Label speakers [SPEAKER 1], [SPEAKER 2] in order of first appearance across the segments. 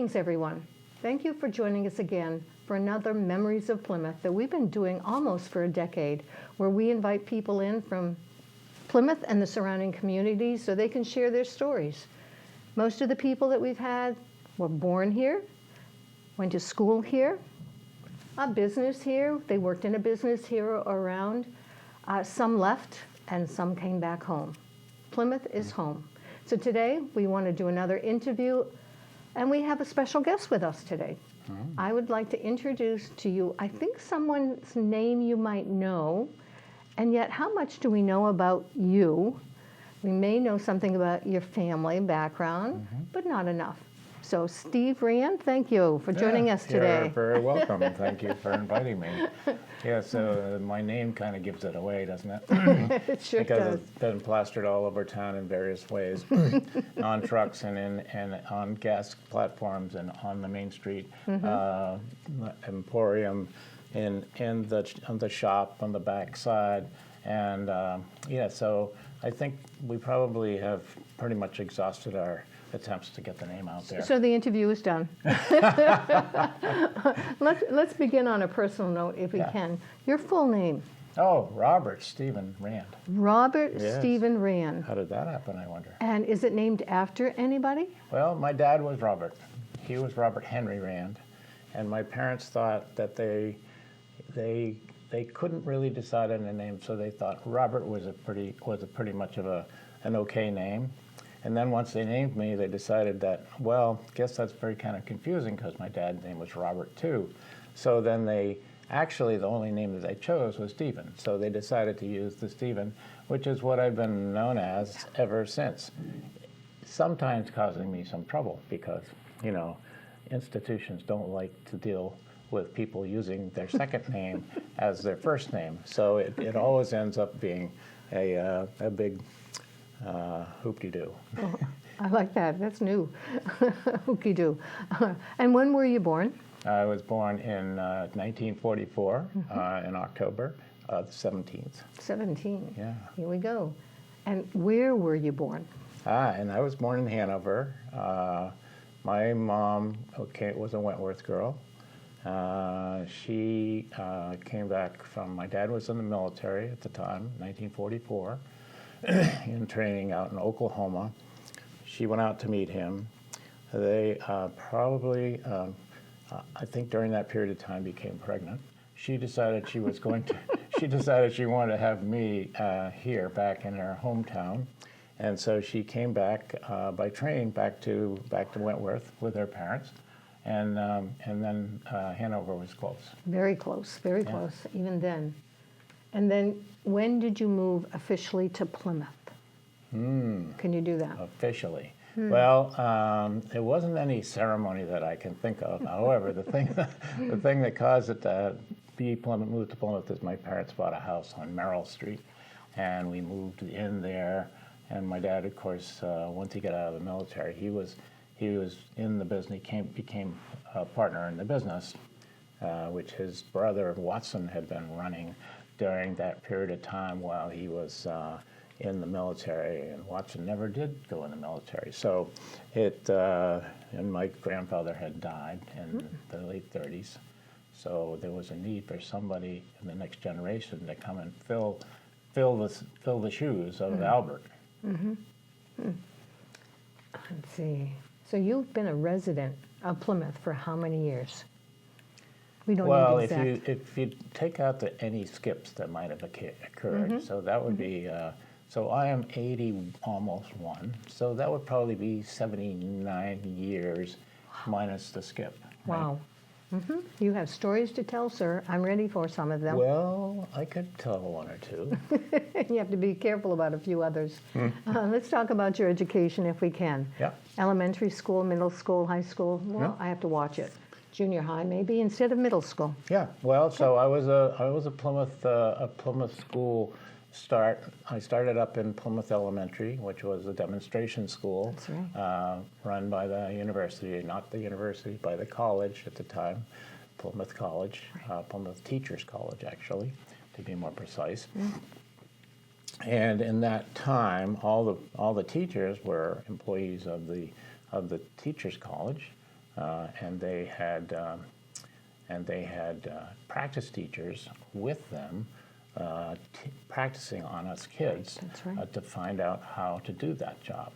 [SPEAKER 1] Greetings, everyone. Thank you for joining us again for another Memories of Plymouth that we've been doing almost for a decade, where we invite people in from Plymouth and the surrounding communities so they can share their stories. Most of the people that we've had were born here, went to school here, a business here. They worked in a business here or around. Some left and some came back home. Plymouth is home. So today we want to do another interview, and we have a special guest with us today. I would like to introduce to you, I think, someone's name you might know, and yet how much do we know about you? We may know something about your family background, but not enough. So Steve Rand, thank you for joining us today.
[SPEAKER 2] You're very welcome, and thank you for inviting me. Yeah, so my name kind of gives it away, doesn't it?
[SPEAKER 1] It sure
[SPEAKER 2] because
[SPEAKER 1] does.
[SPEAKER 2] it's been plastered all over town in various ways, on trucks and on gas platforms and on the main street, emporium, on the shop on the back side, and yeah. So I think we probably have pretty much exhausted our attempts to get the name out there.
[SPEAKER 1] So the interview is done. Let's begin on a personal note, if we can. Your full name?
[SPEAKER 2] Oh, Robert Stephen Rand.
[SPEAKER 1] Robert
[SPEAKER 2] Yes.
[SPEAKER 1] Stephen Rand.
[SPEAKER 2] How did that happen, I wonder?
[SPEAKER 1] And is it named after anybody?
[SPEAKER 2] Well, my dad was Robert. He was Robert Henry Rand, and my parents thought that they couldn't really decide on a name, so they thought Robert was a pretty much of an okay name. And then once they named me, they decided that, well, guess that's very kind of confusing because my dad's name was Robert too. So then the only name that they chose was Stephen. So they decided to use the Stephen, which is what I've been known as ever since. Sometimes causing me some trouble because, institutions don't like to deal with people using their second name as their first name. So it always ends up being a big hoop-de-doo.
[SPEAKER 1] Oh, I like that. That's new. Hoop-de-doo. And when were you born?
[SPEAKER 2] I was born in 1944 in October, the 17th.
[SPEAKER 1] 17.
[SPEAKER 2] Yeah.
[SPEAKER 1] Here we go. And where were you born?
[SPEAKER 2] And I was born in Hanover. My mom was a Wentworth girl. She came back my dad was in the military at the time, 1944, in training out in Oklahoma. She went out to meet him. They probably, I think during that period of time, became pregnant. She decided she was going to, she decided she wanted to have me here back in her hometown. And so she came back by train back to Wentworth with her parents. And then Hanover was close.
[SPEAKER 1] Very close, very close, even then. And then when did you move officially to Plymouth? Can you do that?
[SPEAKER 2] Officially. Well, it wasn't any ceremony that I can think of. However, the thing that caused it to move to Plymouth is my parents bought a house on Merrill Street, and we moved in there. And my dad, of course, once he got out of the military, he was in the business. He became a partner in the business, which his brother Watson had been running during that period of time while he was in the military, and Watson never did go in the military. So and my grandfather had died in the late 30s, so there was a need for somebody in the next generation to come and fill the shoes of Albert.
[SPEAKER 1] Let's see. So you've been a resident of Plymouth for how many years? We don't need exact.
[SPEAKER 2] if you take out any skips that might have occurred, so that would be. So I am 80, almost one. So that would probably be 79 years minus the skip. Right?
[SPEAKER 1] Wow. You have stories to tell, sir. I'm ready for some of them.
[SPEAKER 2] Well, I could tell one or two.
[SPEAKER 1] You have to be careful about a few others. Let's talk about your education if we can.
[SPEAKER 2] Yeah.
[SPEAKER 1] Elementary school, middle school, high school. Well, I have to watch it. Junior high, maybe, instead of middle school.
[SPEAKER 2] Yeah. Well, so I was a Plymouth school start. I started up in Plymouth Elementary, which was a demonstration school.
[SPEAKER 1] That's right.
[SPEAKER 2] Run by the university, not the university, by the college at the time, Plymouth College, Plymouth Teachers College, actually, to be more precise. And in that time, all the teachers were employees of the Teachers College. and they had practice teachers with them practicing on us kids.
[SPEAKER 1] That's right.
[SPEAKER 2] To find out how to do that job.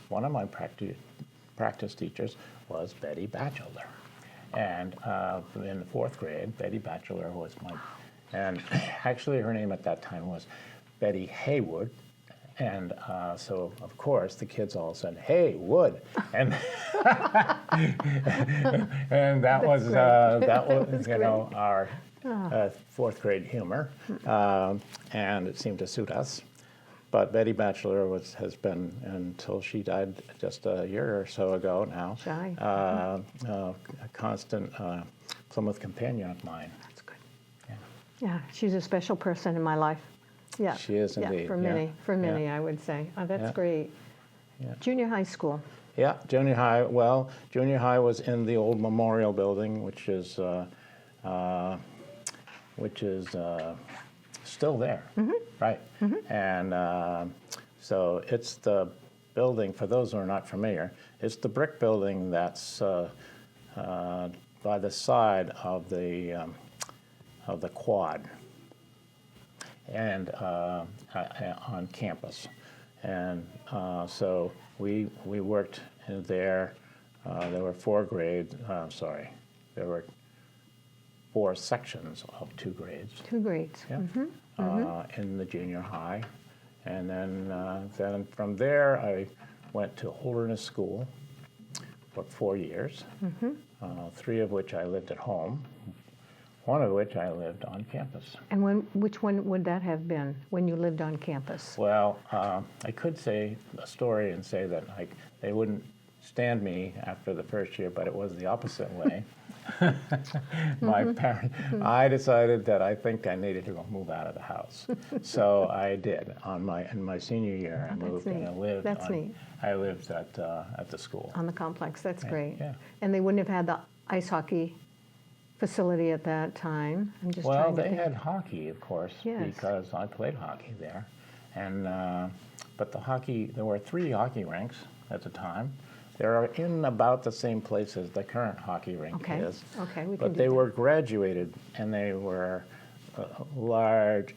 [SPEAKER 2] One of my practice teachers was Betty Batchelder. And in the 4th grade, Betty Batchelder was and actually her name at that time was Betty Haywood. And so, of course, the kids all said, "Hey, Wood," and and that was our 4th grade humor, and it seemed to suit us. But Betty Batchelder has been, until she died just a year or so ago now, a constant Plymouth companion of mine.
[SPEAKER 1] That's good. Yeah, she's a special person in my life. Yeah,
[SPEAKER 2] she is indeed.
[SPEAKER 1] Yeah, for many, I would say. Oh, that's great.
[SPEAKER 2] Yeah.
[SPEAKER 1] Junior high school.
[SPEAKER 2] Yeah, junior high. Well, junior high was in the old memorial building, which is still there, right? And so it's the building. For those who are not familiar, it's the brick building that's by the side of the quad and on campus. And so we worked in there. There were 4 grades. There were 4 sections of 2 grades.
[SPEAKER 1] 2 grades.
[SPEAKER 2] Yeah. In the junior high, and then from there I went to Holderness School for 4 years. 3 of which I lived at home. 1 of which I lived on campus.
[SPEAKER 1] And which one would that have been when you lived on campus?
[SPEAKER 2] Well, I could say a story and say that they wouldn't stand me after the first year, but it was the opposite way. My parents, I decided that I think I needed to move out of the house, so I did. In my senior year, I moved and I lived.
[SPEAKER 1] That's neat.
[SPEAKER 2] I lived at the school
[SPEAKER 1] On the complex. That's great.
[SPEAKER 2] Yeah.
[SPEAKER 1] And they wouldn't have had the ice hockey facility at that time. I'm just
[SPEAKER 2] Well,
[SPEAKER 1] trying to
[SPEAKER 2] they
[SPEAKER 1] think.
[SPEAKER 2] had hockey, of course,
[SPEAKER 1] Yes.
[SPEAKER 2] because I played hockey there, and but there were 3 hockey rinks at the time. They're in about the same place as the current hockey rink is.
[SPEAKER 1] Okay, we can
[SPEAKER 2] But
[SPEAKER 1] do
[SPEAKER 2] they
[SPEAKER 1] that.
[SPEAKER 2] were graduated, and they were large,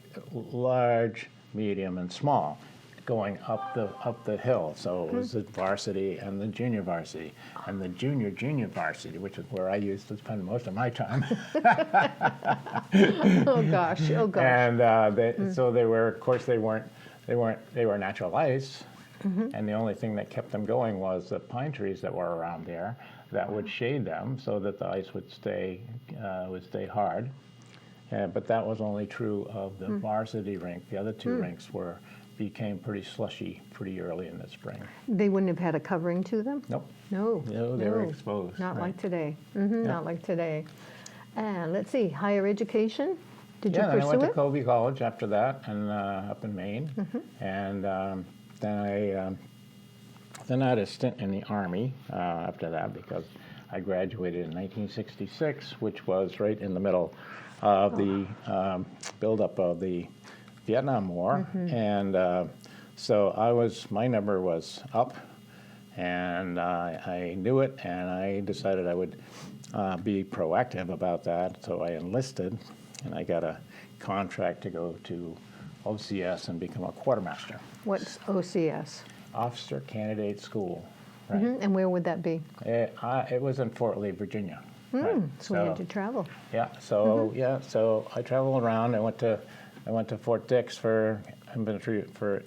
[SPEAKER 2] medium, and small, going up the hill. So it was the varsity and the junior varsity, and the junior varsity, which is where I used to spend most of my time.
[SPEAKER 1] Oh gosh.
[SPEAKER 2] And so they were, of course, they were natural ice. And the only thing that kept them going was the pine trees that were around there that would shade them so that the ice would stay hard. But that was only true of the varsity rink. The other 2 rinks became pretty slushy pretty early in the spring.
[SPEAKER 1] They wouldn't have had a covering to them?
[SPEAKER 2] Nope.
[SPEAKER 1] No.
[SPEAKER 2] No, they were exposed.
[SPEAKER 1] Not
[SPEAKER 2] right.
[SPEAKER 1] like today. Not like today. And let's see, higher education? Did you
[SPEAKER 2] Yeah, then I
[SPEAKER 1] pursue
[SPEAKER 2] went to
[SPEAKER 1] it?
[SPEAKER 2] Colby College after that, and up in Maine, and then I had a stint in the Army after that because I graduated in 1966, which was right in the middle of the buildup of the Vietnam War, and so my number was up, and I knew it, and I decided I would be proactive about that, so I enlisted, and I got a contract to go to OCS and become a quartermaster.
[SPEAKER 1] What's OCS?
[SPEAKER 2] Officer Candidate School. Right.
[SPEAKER 1] And where would that be?
[SPEAKER 2] It was in Fort Lee, Virginia. Right.
[SPEAKER 1] So we had to travel.
[SPEAKER 2] Yeah. So I traveled around. I went to Fort Dix for infantry for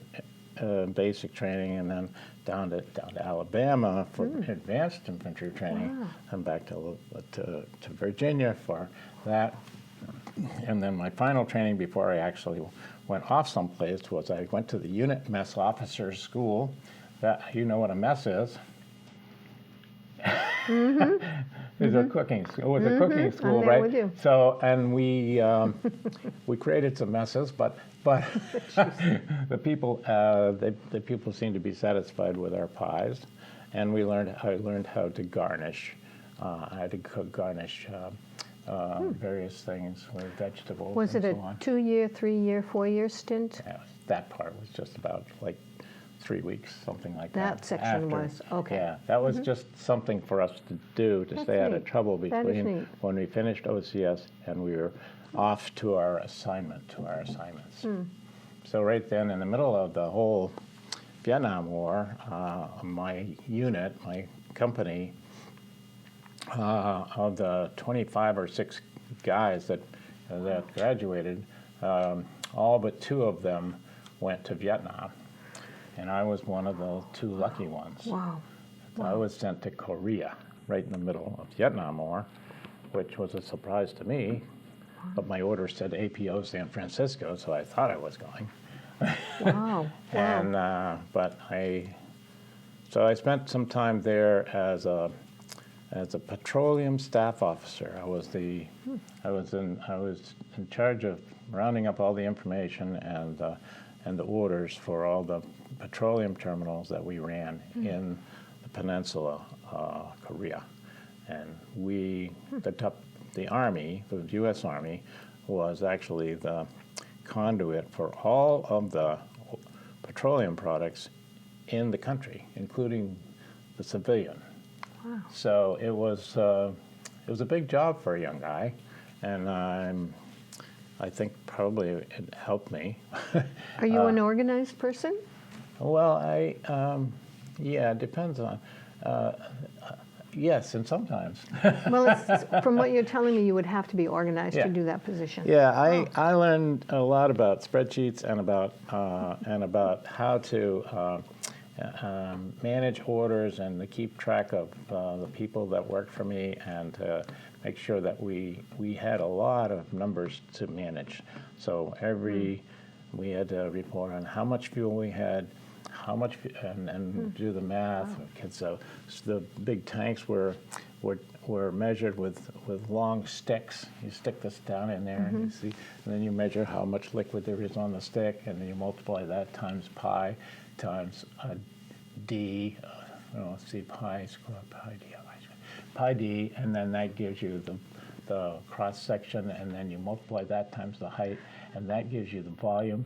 [SPEAKER 2] basic training, and then down to Alabama for advanced infantry training, and back to Virginia for that. And then my final training before I actually went off someplace was I went to the unit mess officers school. You know what a mess is. It's a cooking school. It was a cooking school,
[SPEAKER 1] I'm there
[SPEAKER 2] right?
[SPEAKER 1] with you.
[SPEAKER 2] So, and we created some messes, but the people seemed to be satisfied with our pies, and I learned how to garnish. I had to garnish various things with vegetables.
[SPEAKER 1] Was it
[SPEAKER 2] and
[SPEAKER 1] a
[SPEAKER 2] so on.
[SPEAKER 1] 2-year, 3-year, 4-year stint?
[SPEAKER 2] Yeah, that part was just about like 3 weeks, something like that.
[SPEAKER 1] That section
[SPEAKER 2] after.
[SPEAKER 1] was, okay.
[SPEAKER 2] Yeah, that was just something for us to do to
[SPEAKER 1] That's
[SPEAKER 2] stay out of
[SPEAKER 1] neat.
[SPEAKER 2] trouble
[SPEAKER 1] That is
[SPEAKER 2] between
[SPEAKER 1] neat.
[SPEAKER 2] when we finished OCS and we were off to our assignments. So right then, in the middle of the whole Vietnam War, my unit, my company, of the 25 or 6 guys that graduated, all but 2 of them went to Vietnam, and I was one of the 2 lucky ones.
[SPEAKER 1] Wow.
[SPEAKER 2] I was sent to Korea, right in the middle of the Vietnam War, which was a surprise to me. But my order said APO San Francisco, so I thought I was going.
[SPEAKER 1] Wow.
[SPEAKER 2] And so I spent some time there as a petroleum staff officer. I was in charge of rounding up all the information and the orders for all the petroleum terminals that we ran in the peninsula, Korea. And the Army, the U.S. Army, was actually the conduit for all of the petroleum products in the country, including the civilian.
[SPEAKER 1] Wow.
[SPEAKER 2] So it was a big job for a young guy, and I think probably it helped me.
[SPEAKER 1] Are you an organized person?
[SPEAKER 2] Well, yeah, it depends on. Yes, and sometimes.
[SPEAKER 1] Well, from what you're telling me, you would have to be organized
[SPEAKER 2] Yeah.
[SPEAKER 1] to do that position.
[SPEAKER 2] Yeah, I learned a lot about spreadsheets and about how to manage orders and to keep track of the people that worked for me and to make sure that we had a lot of numbers to manage. So we had to report on how much fuel we had, how much, and do the math. Wow. So the big tanks were measured with long sticks. You stick this down in there, and you see, and then you measure how much liquid there is on the stick, and then you multiply that times pi times d. See pi square pi d, and then that gives you the cross section, and then you multiply that times the height, and that gives you the volume.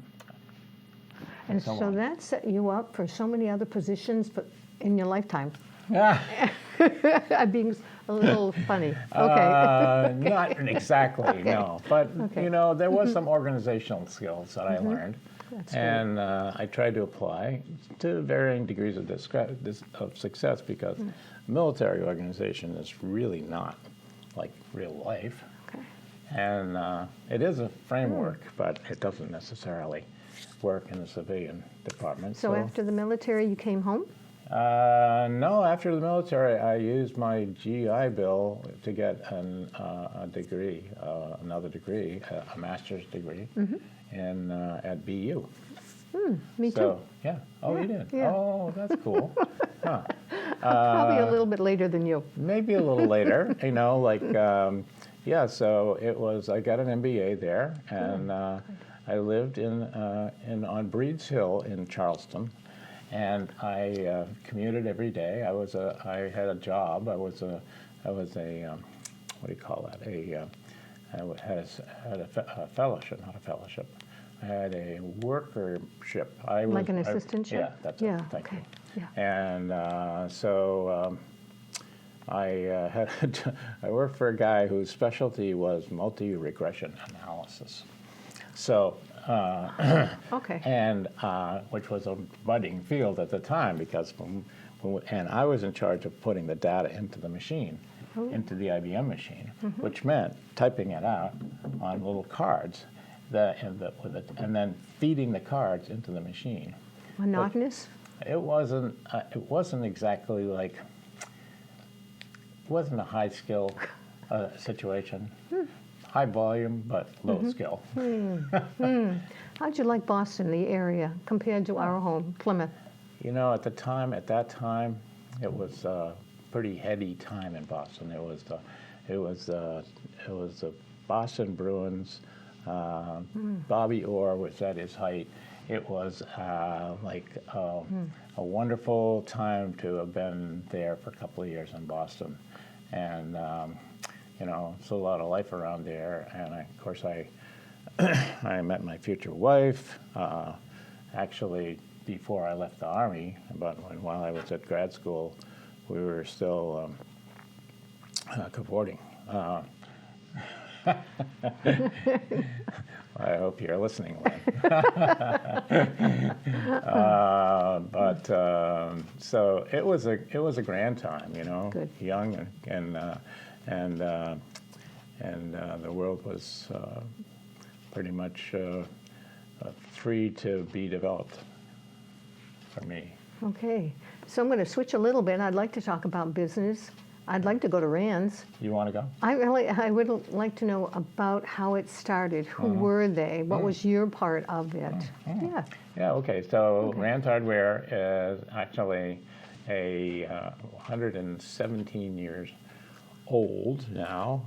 [SPEAKER 1] And so that set you up for so many other positions in your lifetime.
[SPEAKER 2] Yeah.
[SPEAKER 1] I'm being a little funny. Okay.
[SPEAKER 2] Not exactly,
[SPEAKER 1] Okay.
[SPEAKER 2] no. But,
[SPEAKER 1] Okay.
[SPEAKER 2] There was some organizational skills that I learned.
[SPEAKER 1] That's
[SPEAKER 2] And I tried to apply to varying degrees of success because military organization is really not like real life.
[SPEAKER 1] Okay.
[SPEAKER 2] And it is a framework, but it doesn't necessarily work in the civilian department.
[SPEAKER 1] So after the military, you came home?
[SPEAKER 2] No, after the military, I used my GI Bill to get a degree, another degree, a master's degree, at BU.
[SPEAKER 1] Me too.
[SPEAKER 2] So, yeah. Oh, you did?
[SPEAKER 1] Yeah.
[SPEAKER 2] Oh, that's cool. Huh.
[SPEAKER 1] Probably a little bit later than you.
[SPEAKER 2] Maybe a little later, yeah, so it was, I got an MBA there, and I lived on Breeds Hill in Charleston, and I commuted every day. I had a job. I was a what do you call that? I had a fellowship, not a fellowship. I had a workership.
[SPEAKER 1] Like an assistantship?
[SPEAKER 2] Yeah, that's
[SPEAKER 1] Yeah,
[SPEAKER 2] it. Thank
[SPEAKER 1] okay.
[SPEAKER 2] you.
[SPEAKER 1] Yeah.
[SPEAKER 2] And so I worked for a guy whose specialty was multi-regression analysis. So,
[SPEAKER 1] Okay.
[SPEAKER 2] and which was a budding field at the time because, and I was in charge of putting the data into the machine, into the IBM machine, which meant typing it out on little cards, and then feeding the cards into the machine.
[SPEAKER 1] Monotonous?
[SPEAKER 2] It wasn't exactly like. It wasn't a high skill situation. High volume, but low skill.
[SPEAKER 1] How'd you like Boston, the area, compared to our home, Plymouth?
[SPEAKER 2] At that time, it was a pretty heady time in Boston. It was the Boston Bruins. Bobby Orr was at his height. It was a wonderful time to have been there for a couple of years in Boston, and it's a lot of life around there. And of course, I met my future wife. Actually, before I left the Army, but while I was at grad school, we were still cavorting. I hope you're listening, Lynn. So it was a grand time, you know.
[SPEAKER 1] Good.
[SPEAKER 2] Young and the world was pretty much free to be developed for me.
[SPEAKER 1] Okay, so I'm going to switch a little bit. I'd like to talk about business. I'd like to go to Rand's.
[SPEAKER 2] You want to go?
[SPEAKER 1] I would like to know about how it started. Who were they? What was your part of it? Yeah.
[SPEAKER 2] Yeah, okay. So Rand's Hardware is actually a 117 years old now.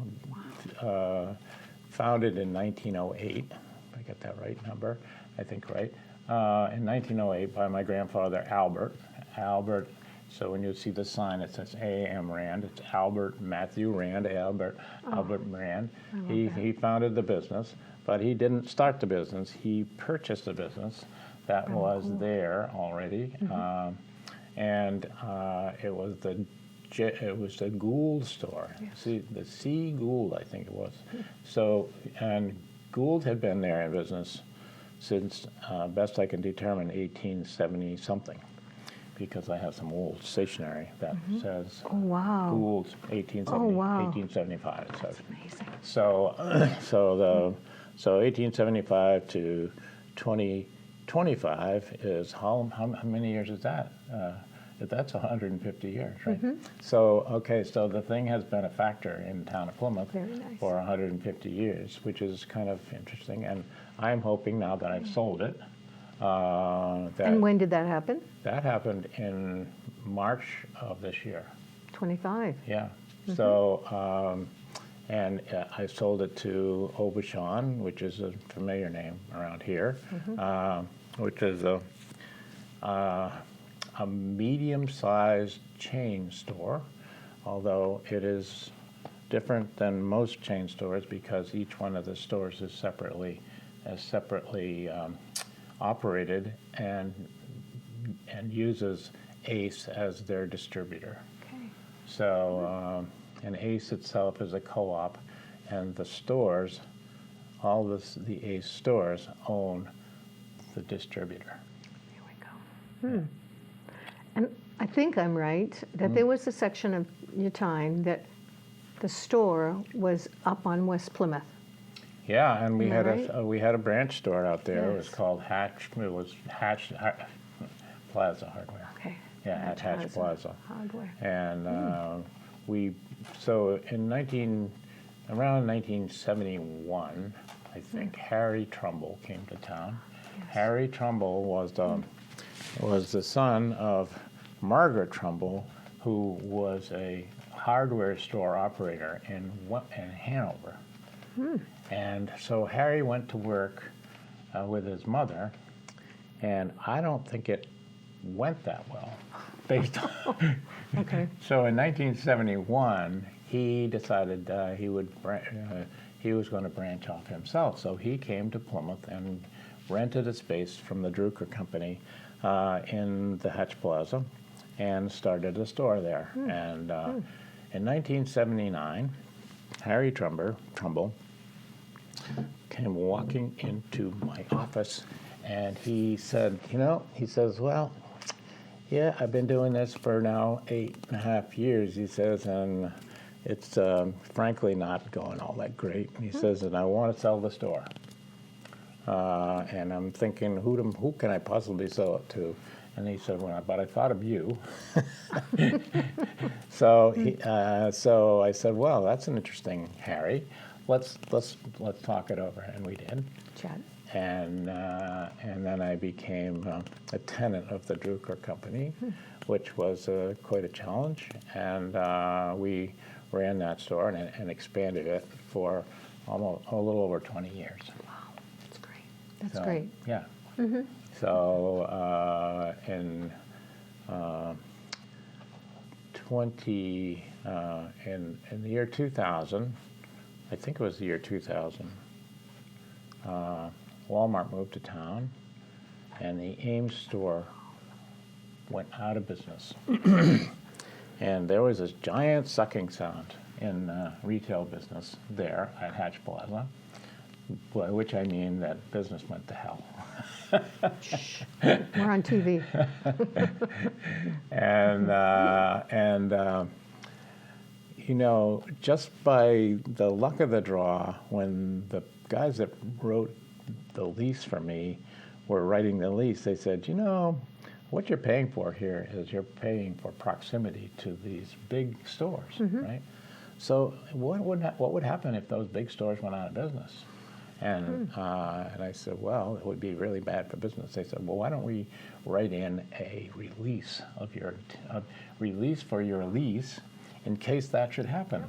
[SPEAKER 2] Founded in 1908, if I get that right number, I think right. In 1908 by my grandfather Albert. So when you see the sign, it says A.M. Rand. It's Albert Matthew Rand, Albert Rand. He founded the business, but he didn't start the business. He purchased a business that was there already, and it was the Gould store.
[SPEAKER 1] Yes.
[SPEAKER 2] See, the C. Gould, I think it was. So, and Gould had been there in business since, best I can determine, 1870 something. Because I have some old stationery that says
[SPEAKER 1] Oh, wow.
[SPEAKER 2] Gould's 1870,
[SPEAKER 1] Oh, wow.
[SPEAKER 2] 1875. It says.
[SPEAKER 1] Amazing.
[SPEAKER 2] So 1875 to 2025 is how many years is that? That's 150 years, right? So so the thing has been a factor in the town of Plymouth
[SPEAKER 1] Very nice.
[SPEAKER 2] for 150 years, which is kind of interesting. And I'm hoping now that I've sold it.
[SPEAKER 1] And when did that happen?
[SPEAKER 2] That happened in March of this year.
[SPEAKER 1] 25.
[SPEAKER 2] Yeah. So, I sold it to Aubuchon, which is a familiar name around here, which is a medium-sized chain store, although it is different than most chain stores because each one of the stores is separately operated and uses ACE as their distributor.
[SPEAKER 1] Okay.
[SPEAKER 2] So, and ACE itself is a co-op, and the stores, the ACE stores own the distributor.
[SPEAKER 1] Here we go. And I think I'm right that there was a section of your time that the store was up on West Plymouth.
[SPEAKER 2] Yeah, and we
[SPEAKER 1] Am I
[SPEAKER 2] had we had a branch store out there. It was
[SPEAKER 1] Yes.
[SPEAKER 2] called Hatch. It was Hatch Plaza Hardware.
[SPEAKER 1] Okay.
[SPEAKER 2] Yeah, at Hatch Plaza.
[SPEAKER 1] Hardware.
[SPEAKER 2] And so around 1971, I think, Harry Trumbull came to town.
[SPEAKER 1] Yes.
[SPEAKER 2] Harry Trumbull was the son of Margaret Trumbull, who was a hardware store operator in Hanover. And so Harry went to work with his mother, and I don't think it went that well, based on.
[SPEAKER 1] Okay.
[SPEAKER 2] So in 1971, he decided he was going to branch off himself. So he came to Plymouth and rented a space from the Drucker Company in the Hatch Plaza, and started a store there. And in 1979, Harry Trumbull came walking into my office, and he said, well, yeah, I've been doing this for now 8.5 years, he says, and it's frankly not going all that great. He says, and I want to sell the store. And I'm thinking, who can I possibly sell it to? And he said, well, but I thought of you. So I said, well, that's an interesting, Harry. Let's talk it over, and we did.
[SPEAKER 1] Chad.
[SPEAKER 2] And then I became a tenant of the Drucker Company, which was quite a challenge. And we ran that store and expanded it for almost a little over 20 years.
[SPEAKER 1] Wow, that's great. That's great.
[SPEAKER 2] Yeah. So in the year 2000, I think it was the year 2000, Walmart moved to town, and the Ames store went out of business. And there was this giant sucking sound in retail business there at Hatch Plaza, by which I mean that business went to hell.
[SPEAKER 1] We're on TV.
[SPEAKER 2] And you know, just by the luck of the draw, when the guys that wrote the lease for me were writing the lease, they said, you know, what you're paying for here is you're paying for proximity to these big stores, right? So what would happen if those big stores went out of business? And I said, well, it would be really bad for business. They said, well, why don't we write in a release of your release for your lease in case that should happen?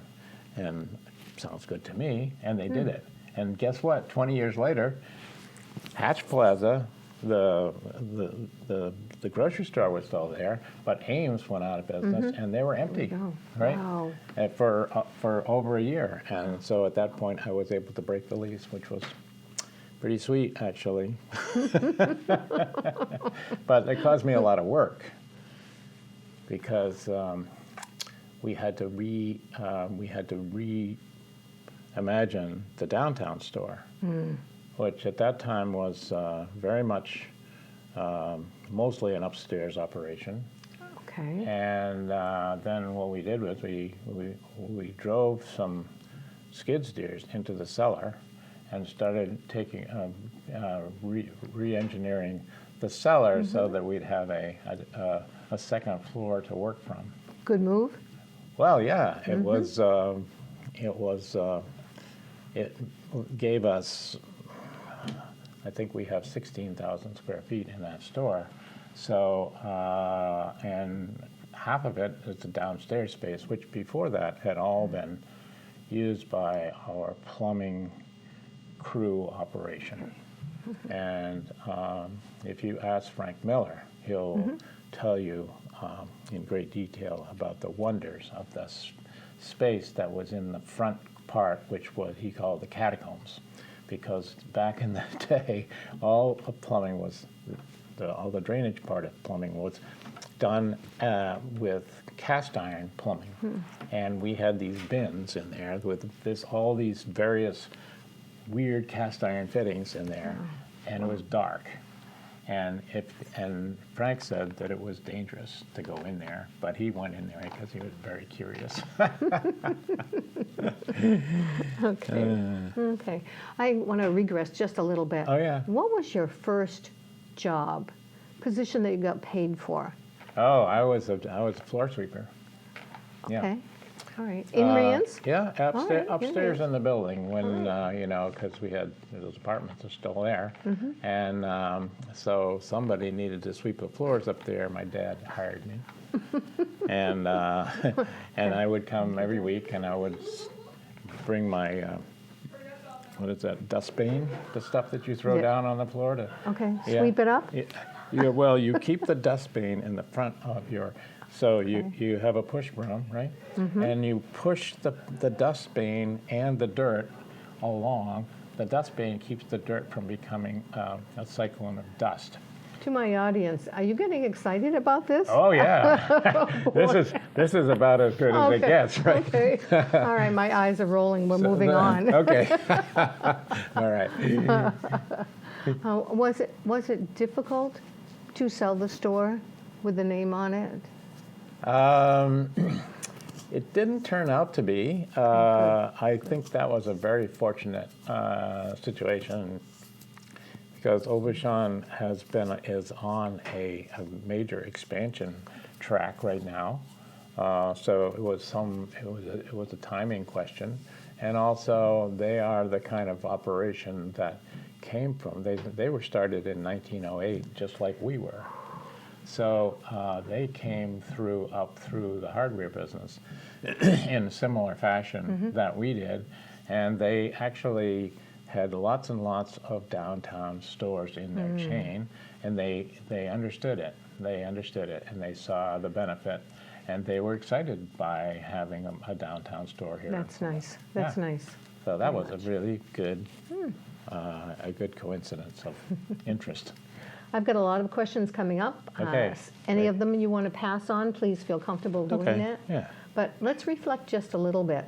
[SPEAKER 2] And sounds good to me. And they did it. And guess what? 20 years later, Hatch Plaza, the grocery store was still there, but Ames went out of business, and they were empty, right?
[SPEAKER 1] Wow.
[SPEAKER 2] And for over a year. And so at that point, I was able to break the lease, which was pretty sweet, actually. But it caused me a lot of work because we had to reimagine the downtown store, which at that time was very much mostly an upstairs operation.
[SPEAKER 1] Okay.
[SPEAKER 2] And then what we did was we drove some skid steers into the cellar and started taking re-engineering the cellar so that we'd have a second floor to work from.
[SPEAKER 1] Good move.
[SPEAKER 2] Well, yeah, it gave us, I think we have 16,000 square feet in that store. So, and half of it is the downstairs space, which before that had all been used by our plumbing crew operation. And if you ask Frank Miller, he'll tell you in great detail about the wonders of this space that was in the front part, which he called the catacombs. Because back in the day, all of plumbing was, all the drainage part of plumbing was done with cast iron plumbing. And we had these bins in there with all these various weird cast iron fittings in there, and it was dark. And Frank said that it was dangerous to go in there, but he went in there because he was very curious.
[SPEAKER 1] Okay. I want to regress just a little bit.
[SPEAKER 2] Oh, yeah.
[SPEAKER 1] What was your first job, position that you got paid for?
[SPEAKER 2] Oh, I was a floor sweeper. Yeah.
[SPEAKER 1] Okay. All right. In Rians?
[SPEAKER 2] Yeah,
[SPEAKER 1] right,
[SPEAKER 2] upstairs in the building when, you know, because we had, those apartments are still there. And so somebody needed to sweep the floors up there. My dad hired me. And I would come every week and I would bring my, what is that, dustbin? The stuff that you throw down on the floor to...
[SPEAKER 1] Okay. Sweep it up?
[SPEAKER 2] Yeah, well, you keep the dustbin in the front of your... So you have a push broom, right? And you push the dustbin and the dirt along. The dustbin keeps the dirt from becoming a cyclone of dust.
[SPEAKER 1] To my audience, are you getting excited about this?
[SPEAKER 2] Oh yeah, this is about as good as it gets, right?
[SPEAKER 1] Okay. All right, my eyes are rolling. We're moving on.
[SPEAKER 2] Okay. All right.
[SPEAKER 1] Was it difficult to sell the store with the name on it?
[SPEAKER 2] It didn't turn out to be. I think that was a very fortunate situation because Aubuchon is on a major expansion track right now. So it was a timing question, and also they are the kind of operation that came from they were started in 1908, just like we were. So they came up through the hardware business in a similar fashion that we did, and they actually had lots and lots of downtown stores in their chain, and they understood it. They understood it, and they saw the benefit, and they were excited by having a downtown store here.
[SPEAKER 1] That's nice. That's nice.
[SPEAKER 2] So that was a really good, a good coincidence of interest.
[SPEAKER 1] I've got a lot of questions coming up.
[SPEAKER 2] Okay,
[SPEAKER 1] Any
[SPEAKER 2] great.
[SPEAKER 1] of them you want to pass on, please feel comfortable doing
[SPEAKER 2] Okay,
[SPEAKER 1] that.
[SPEAKER 2] yeah.
[SPEAKER 1] But let's reflect just a little bit.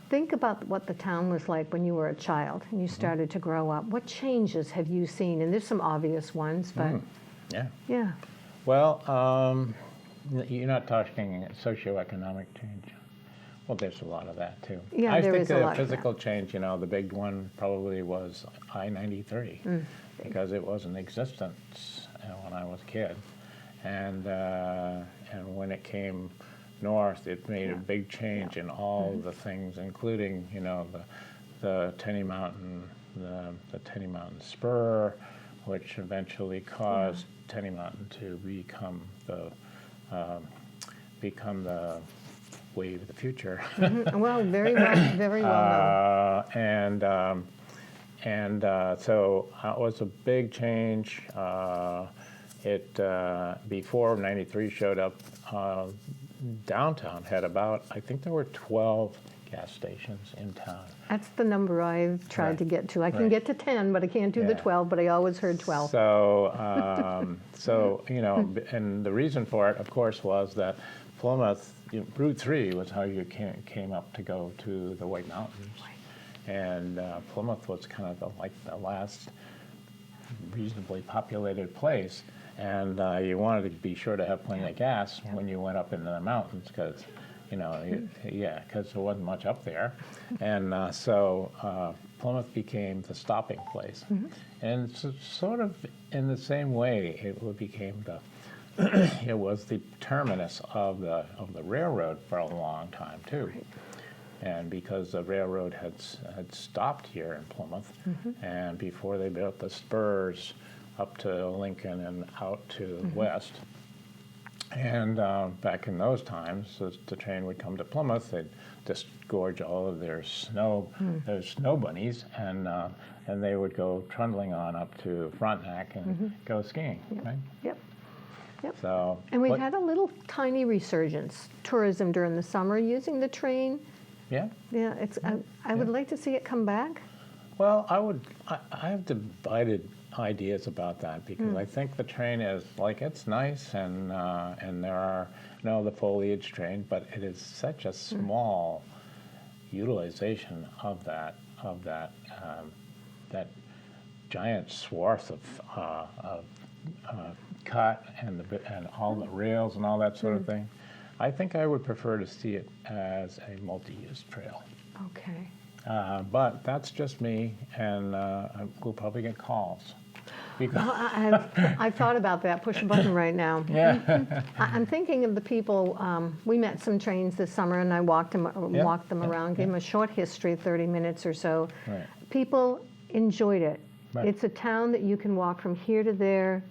[SPEAKER 1] Think about what the town was like when you were a child and you started to grow up. What changes have you seen? And there's some obvious ones, but
[SPEAKER 2] Yeah.
[SPEAKER 1] yeah.
[SPEAKER 2] Well, you're not talking socioeconomic change. Well, there's a lot of that too.
[SPEAKER 1] Yeah,
[SPEAKER 2] I
[SPEAKER 1] there
[SPEAKER 2] think
[SPEAKER 1] is a
[SPEAKER 2] the
[SPEAKER 1] lot of that.
[SPEAKER 2] physical change, the big one probably was I-93 because it was in existence when I was a kid, and when it came north, it made a big change in all the things, including the Tenny Mountain, the Tenny Mountain Spur, which eventually caused Tenny Mountain to become the wave of the future.
[SPEAKER 1] Well, very well known.
[SPEAKER 2] So it was a big change. Before '93 showed up, downtown had about, I think there were 12 gas stations in town.
[SPEAKER 1] That's the number I've tried to get to. I can
[SPEAKER 2] Right.
[SPEAKER 1] get to 10, but I can't do the
[SPEAKER 2] Yeah.
[SPEAKER 1] 12, but I always heard 12.
[SPEAKER 2] So, and the reason for it, of course, was that Plymouth, Route 3 was how you came up to go to the White Mountains. And Plymouth was kind of the last reasonably populated place. And you wanted to be sure to have plenty of gas when you went up into the mountains because, because there wasn't much up there. And so Plymouth became the stopping place. And so, sort of in the same way, it became it was the terminus of the railroad for a long time too. And because the railroad had stopped here in Plymouth, and before they built the spurs up to Lincoln and out to the west, and back in those times, the train would come to Plymouth, they'd disgorge all of their snow bunnies, and they would go trundling on up to Frontenac and go skiing, right?
[SPEAKER 1] Yep.
[SPEAKER 2] So,
[SPEAKER 1] And we've had a little tiny resurgence, tourism during the summer, using the train.
[SPEAKER 2] yeah.
[SPEAKER 1] Yeah, I would like to see it come back.
[SPEAKER 2] Well, I have divided ideas about that because I think the train is it's nice and there are the foliage train, but it is such a small utilization of that giant swath of cut and all the rails and all that sort of thing. I think I would prefer to see it as a multi-use trail.
[SPEAKER 1] Okay.
[SPEAKER 2] But that's just me, and we'll probably get calls. Because
[SPEAKER 1] I've thought about that. Push a button right now.
[SPEAKER 2] yeah,
[SPEAKER 1] I'm thinking of the people. We met some trains this summer, and I walked them around, gave them a short history, 30 minutes or so.
[SPEAKER 2] Right.
[SPEAKER 1] People enjoyed it.
[SPEAKER 2] Right.
[SPEAKER 1] It's a town that you can walk from here to there,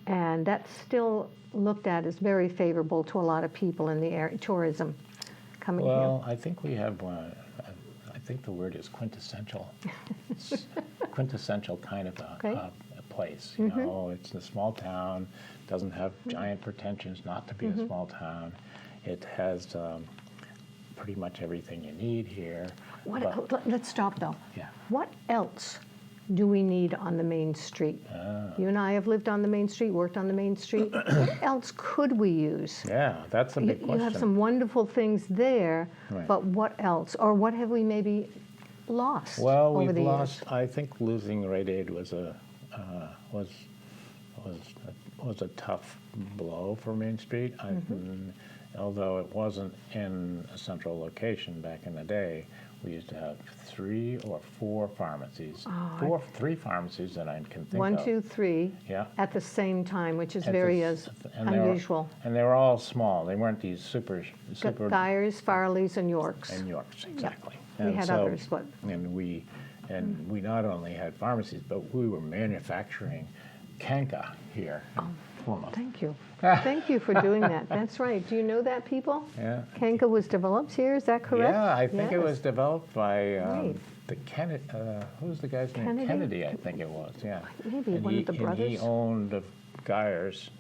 [SPEAKER 1] and that's still looked at as very favorable to a lot of people in the area, tourism coming here.
[SPEAKER 2] well, I think we have I think the word is quintessential. It's quintessential kind of a place. It's a small town, doesn't have giant pretensions not to be a small town. It has pretty much everything you need here.
[SPEAKER 1] Let's stop though.
[SPEAKER 2] Yeah.
[SPEAKER 1] What else do we need on the main street? You and I have lived on the main street, worked on the main street. What else could we use?
[SPEAKER 2] Yeah, that's a big
[SPEAKER 1] You
[SPEAKER 2] question.
[SPEAKER 1] have some wonderful things there,
[SPEAKER 2] Right.
[SPEAKER 1] but what else? Or what have we maybe lost
[SPEAKER 2] Well,
[SPEAKER 1] over
[SPEAKER 2] we've
[SPEAKER 1] the
[SPEAKER 2] lost.
[SPEAKER 1] years?
[SPEAKER 2] I think losing Rite Aid was a tough blow for Main Street. Although it wasn't in a central location back in the day, we used to have 3 or 4 pharmacies. 3 pharmacies that I can think
[SPEAKER 1] One,
[SPEAKER 2] of.
[SPEAKER 1] 2, 3
[SPEAKER 2] Yeah.
[SPEAKER 1] at the same time, which is
[SPEAKER 2] At
[SPEAKER 1] very
[SPEAKER 2] this- and they were-
[SPEAKER 1] unusual.
[SPEAKER 2] And they were all small. They weren't these super
[SPEAKER 1] Geyers, Farleys, and Yorks.
[SPEAKER 2] and Yorks, exactly.
[SPEAKER 1] We had others, but
[SPEAKER 2] And we not only had pharmacies, but we were manufacturing Kanka here in Plymouth.
[SPEAKER 1] thank you. Thank you for doing that. That's right. Do you know that, people?
[SPEAKER 2] Yeah.
[SPEAKER 1] Kanka was developed here, is that correct?
[SPEAKER 2] Yeah, I think it
[SPEAKER 1] Yes.
[SPEAKER 2] was developed by
[SPEAKER 1] Right.
[SPEAKER 2] the Kennedy. Who's the guy's name?
[SPEAKER 1] Kennedy?
[SPEAKER 2] Kennedy, I think it was. Yeah.
[SPEAKER 1] Maybe
[SPEAKER 2] And
[SPEAKER 1] one of the
[SPEAKER 2] And he
[SPEAKER 1] brothers.
[SPEAKER 2] owned the Geyers,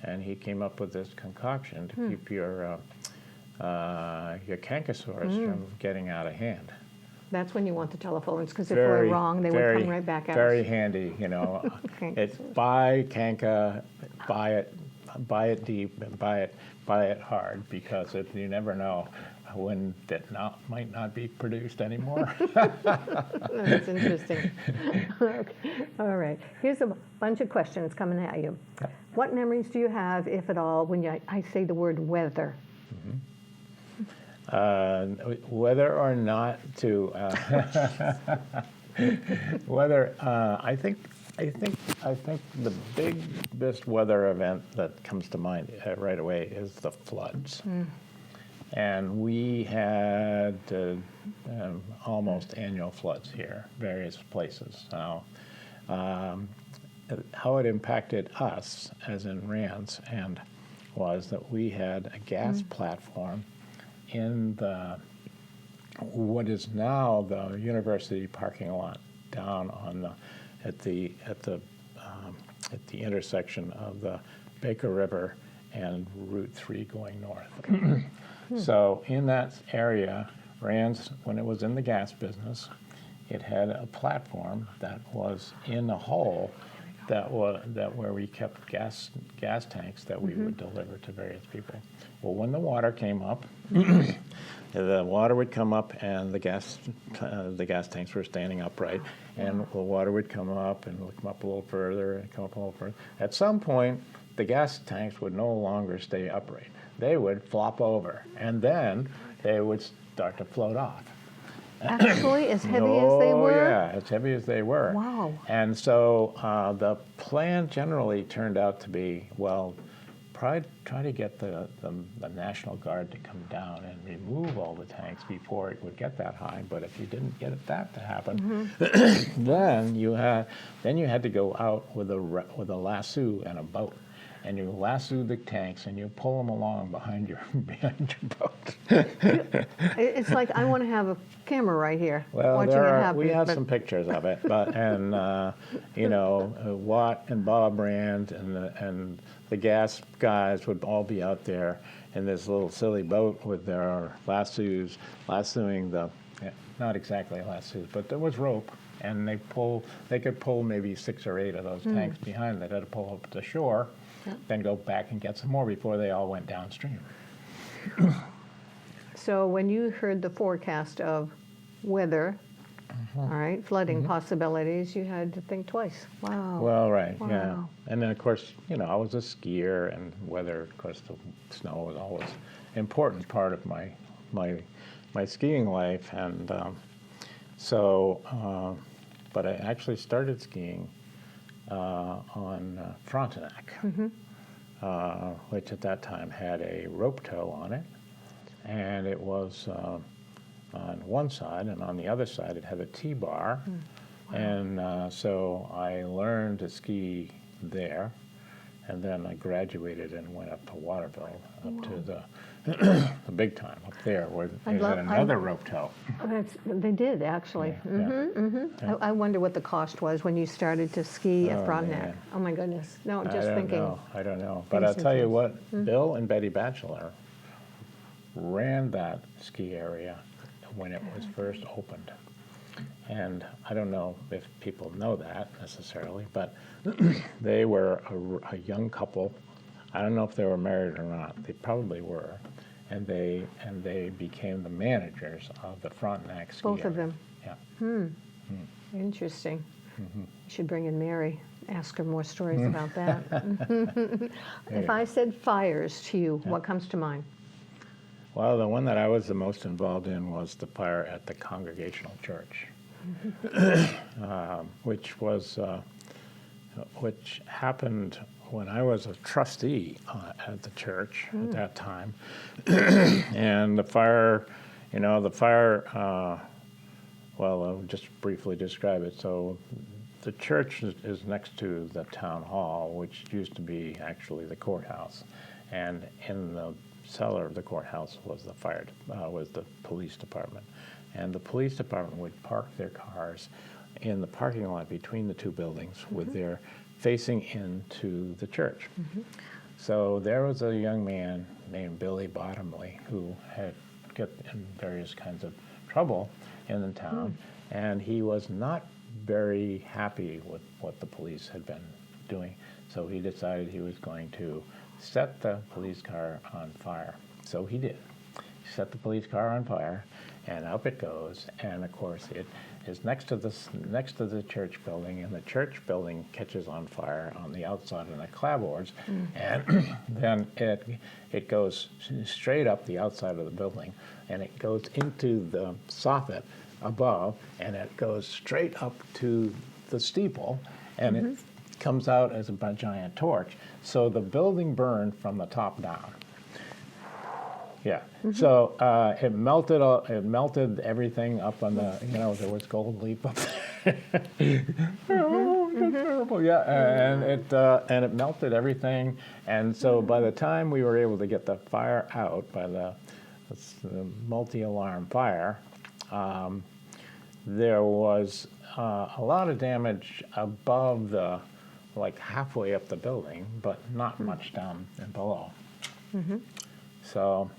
[SPEAKER 2] and he came up with this concoction to keep your Cankersaurs from getting out of hand.
[SPEAKER 1] That's when you want the telephones, because if we're wrong, they would come right back at
[SPEAKER 2] very
[SPEAKER 1] us.
[SPEAKER 2] handy,
[SPEAKER 1] Okay.
[SPEAKER 2] It's buy Kanka, buy it deep, and buy it hard, because you never know when that might not be produced anymore.
[SPEAKER 1] That's interesting. Okay. All right. Here's a bunch of questions coming at you. What memories do you have, if at all, when I say the word weather?
[SPEAKER 2] Whether or not to, whether I think the biggest weather event that comes to mind right away is the floods. And we had almost annual floods here, various places. Now, how it impacted us, as in Rands, and was that we had a gas platform in what is now the university parking lot down on at the intersection of the Baker River and Route 3 going north. So in that area, Rands, when it was in the gas business, it had a platform that was in a hole where we kept gas tanks that we would deliver to various people. Well, when the water came up, the water would come up, and the gas tanks were standing upright, and the water would come up and would come up a little further and come up a little further. At some point, the gas tanks would no longer stay upright. They would flop over, and then they would start to float off.
[SPEAKER 1] Actually, as heavy as they were?
[SPEAKER 2] Oh, yeah, as heavy as they were.
[SPEAKER 1] Wow.
[SPEAKER 2] And so the plan generally turned out to be, well, try to get the National Guard to come down and remove all the tanks before it would get that high. But if you didn't get that to happen, then you had to go out with a lasso and a boat. And you lasso the tanks and you pull them along behind your boat.
[SPEAKER 1] It's like, I want to have a camera right here.
[SPEAKER 2] Well, we have
[SPEAKER 1] but
[SPEAKER 2] some pictures of it, Watt and Bob Rand and the gas guys would all be out there in this little silly boat with their lassoing not exactly lassos, but there was rope, and they could pull maybe 6 or 8 of those tanks behind. They had to pull up to shore, then go back and get some more before they all went downstream.
[SPEAKER 1] So when you heard the forecast of weather, all right, flooding possibilities, you had to think twice. Wow.
[SPEAKER 2] Well, right, yeah.
[SPEAKER 1] Wow.
[SPEAKER 2] And then, of course, I was a skier, and weather, of course, the snow was always an important part of my skiing life. And but I actually started skiing on Frontenac, which at that time had a rope tow on it, and it was on one side, and on the other side it had a T-bar. Wow. And so I learned to ski there, and then I graduated and went up to Waterville, up to the big time up there, where they had another rope tow.
[SPEAKER 1] They did, actually.
[SPEAKER 2] Yeah.
[SPEAKER 1] I wonder what the cost was when you started to ski at Frontenac.
[SPEAKER 2] Man.
[SPEAKER 1] Oh my goodness. No, just thinking.
[SPEAKER 2] I don't know. But I'll tell you what, Bill and Betty Batchelor ran that ski area when it was first opened. And I don't know if people know that necessarily, but they were a young couple. I don't know if they were married or not. They probably were. And they became the managers of the Frontenac ski
[SPEAKER 1] Both of
[SPEAKER 2] area.
[SPEAKER 1] them.
[SPEAKER 2] Yeah.
[SPEAKER 1] Interesting. You should bring in Mary, ask her more stories about that. If I said fires to you, what comes to mind?
[SPEAKER 2] Well, the one that I was the most involved in was the fire at the Congregational Church, which happened when I was a trustee at the church at that time. And the fire, well, I'll just briefly describe it. So the church is next to the town hall, which used to be actually the courthouse. And in the cellar of the courthouse was the police department. And the police department would park their cars in the parking lot between the two buildings with their facing into the church. So there was a young man named Billy Bottomley who had got in various kinds of trouble in the town, and he was not very happy with what the police had been doing. So he decided he was going to set the police car on fire. So he did. He set the police car on fire, and up it goes. And of course, it is next to the church building, and the church building catches on fire on the outside of the clapboards, and then it goes straight up the outside of the building, and it goes into the soffit above, and it goes straight up to the steeple, and it comes out as a giant torch. So the building burned from the top down. Yeah. So it melted everything up on the, there was gold leaf up there. Oh, that's terrible. Yeah, and it melted everything. And so by the time we were able to get the fire out by the multi-alarm fire, there was a lot of damage above like halfway up the building, but not much down and below. So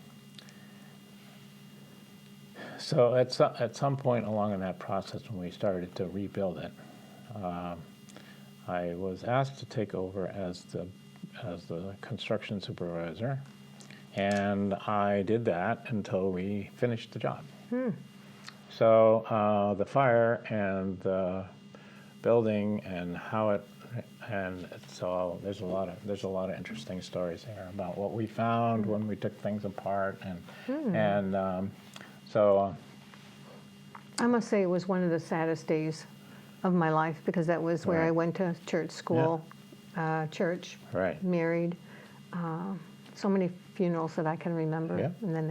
[SPEAKER 2] at some point along in that process, when we started to rebuild it, I was asked to take over as the construction supervisor, and I did that until we finished the job. So the fire and the building and how it, and so there's a lot of interesting stories there about what we found when we took things apart, and so
[SPEAKER 1] I must say it was one of the saddest days of my life, because that was where I went to church school, church, married, so many funerals that I can remember, and then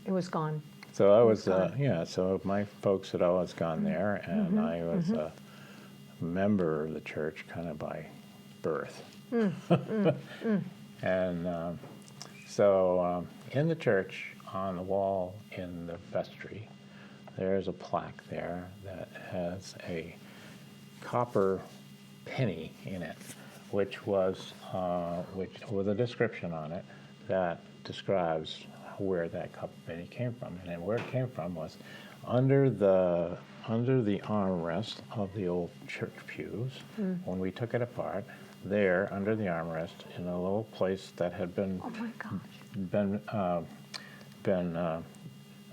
[SPEAKER 1] it was gone.
[SPEAKER 2] So I was, so my folks had always gone there, and I was a member of the church kind of by birth. And so in the church, on the wall in the vestry, there's a plaque there that has a copper penny in it, which with a description on it that describes where that copper penny came from. And where it came from was under the armrest of the old church pews. When we took it apart, there under the armrest, in a little place that had been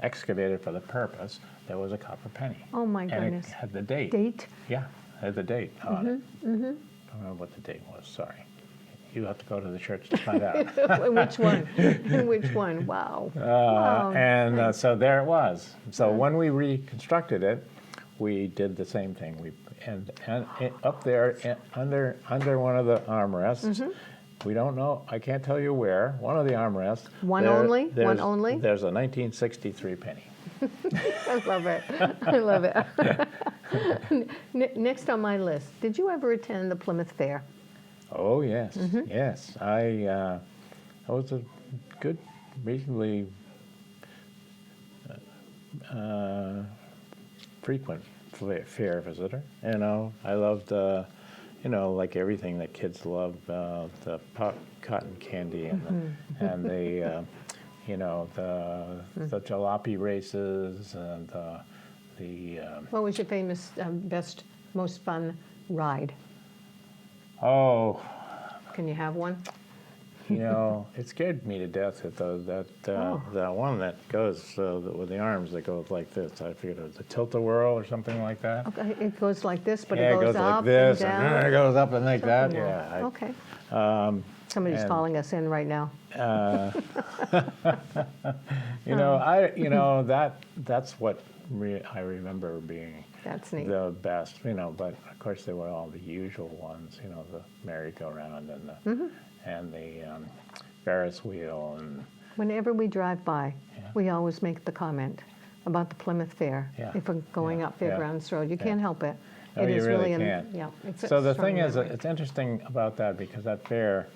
[SPEAKER 2] excavated for the purpose, there was a copper penny.
[SPEAKER 1] Oh my
[SPEAKER 2] and
[SPEAKER 1] goodness!
[SPEAKER 2] It had the date.
[SPEAKER 1] Date?
[SPEAKER 2] Yeah, it had the date on it. I don't remember what the date was. Sorry. You have to go to the church to find out.
[SPEAKER 1] Which one? Which one? Wow. Wow.
[SPEAKER 2] And so there it was. So when we reconstructed it, we did the same thing. And up there under one of the armrests, we don't know. I can't tell you where. One of the armrests.
[SPEAKER 1] One only.
[SPEAKER 2] There's a 1963 penny.
[SPEAKER 1] I love it. I love it. Next on my list, did you ever attend the Plymouth Fair?
[SPEAKER 2] Oh yes, yes. I was a good, reasonably frequent fair visitor. I loved, like everything that kids love, the cotton candy and the the jalopy races and the.
[SPEAKER 1] What was your famous, best, most fun ride?
[SPEAKER 2] Oh.
[SPEAKER 1] Can you have one?
[SPEAKER 2] It scared me to death at that one that goes with the arms that goes like this. I forget, it was a tilt-a-whirl or something like that.
[SPEAKER 1] Okay, it goes like this, but
[SPEAKER 2] it goes
[SPEAKER 1] up
[SPEAKER 2] like this,
[SPEAKER 1] and down.
[SPEAKER 2] and then it goes up and like that.
[SPEAKER 1] Yeah. Okay. Somebody's calling us in right now.
[SPEAKER 2] That's what I remember being.
[SPEAKER 1] That's neat.
[SPEAKER 2] The best, but of course there were all the usual ones, the merry-go-round and the Ferris wheel. And
[SPEAKER 1] whenever we drive by, we always make the comment about the Plymouth Fair. If we're going up Fairgrounds Road, you can't help it.
[SPEAKER 2] No,
[SPEAKER 1] it
[SPEAKER 2] you
[SPEAKER 1] is
[SPEAKER 2] really
[SPEAKER 1] can't.
[SPEAKER 2] It's so the thing is, it's interesting about that because that fair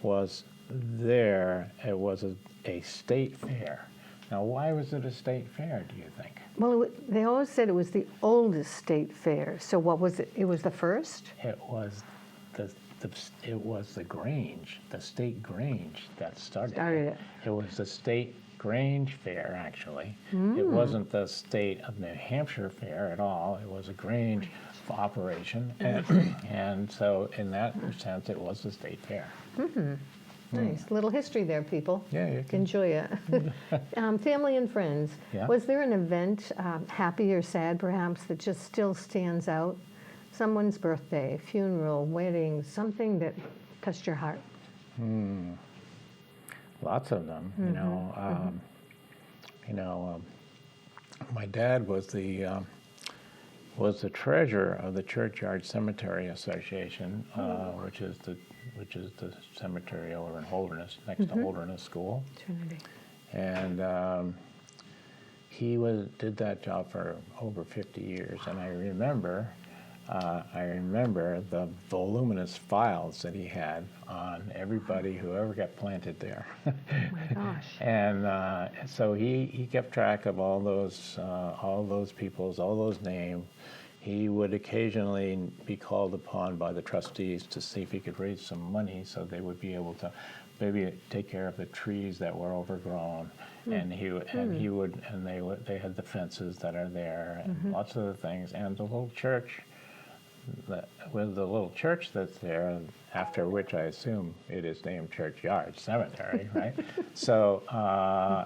[SPEAKER 2] was there. It was a state fair. Now, why was it a state fair, do you think?
[SPEAKER 1] Well, they always said it was the oldest state fair. So what was it? It was the first?
[SPEAKER 2] It was the Grange, the state Grange that started it. It was the state Grange Fair, actually. It wasn't the state of New Hampshire fair at all. It was a Grange operation. And so in that sense, it was the state fair.
[SPEAKER 1] Nice. Little history there, people.
[SPEAKER 2] Yeah, you can.
[SPEAKER 1] Enjoy it. Family and friends.
[SPEAKER 2] Yeah.
[SPEAKER 1] Was there an event, happy or sad perhaps, that just still stands out? Someone's birthday, funeral, wedding, something that touched your heart?
[SPEAKER 2] Lots of them, my dad was the treasurer of the Churchyard Cemetery Association, which is the cemetery over in Holderness, next to Holderness School.
[SPEAKER 1] Trinity.
[SPEAKER 2] And he did that job for over 50 years, and I remember the voluminous files that he had on everybody who ever got planted there.
[SPEAKER 1] Oh my gosh.
[SPEAKER 2] And so he kept track of all those people's, all those names. He would occasionally be called upon by the trustees to see if he could raise some money so they would be able to maybe take care of the trees that were overgrown. And they had the fences that are there and lots of the things, and the little church. With the little church that's there, after which I assume it is named Churchyard Cemetery, right? So,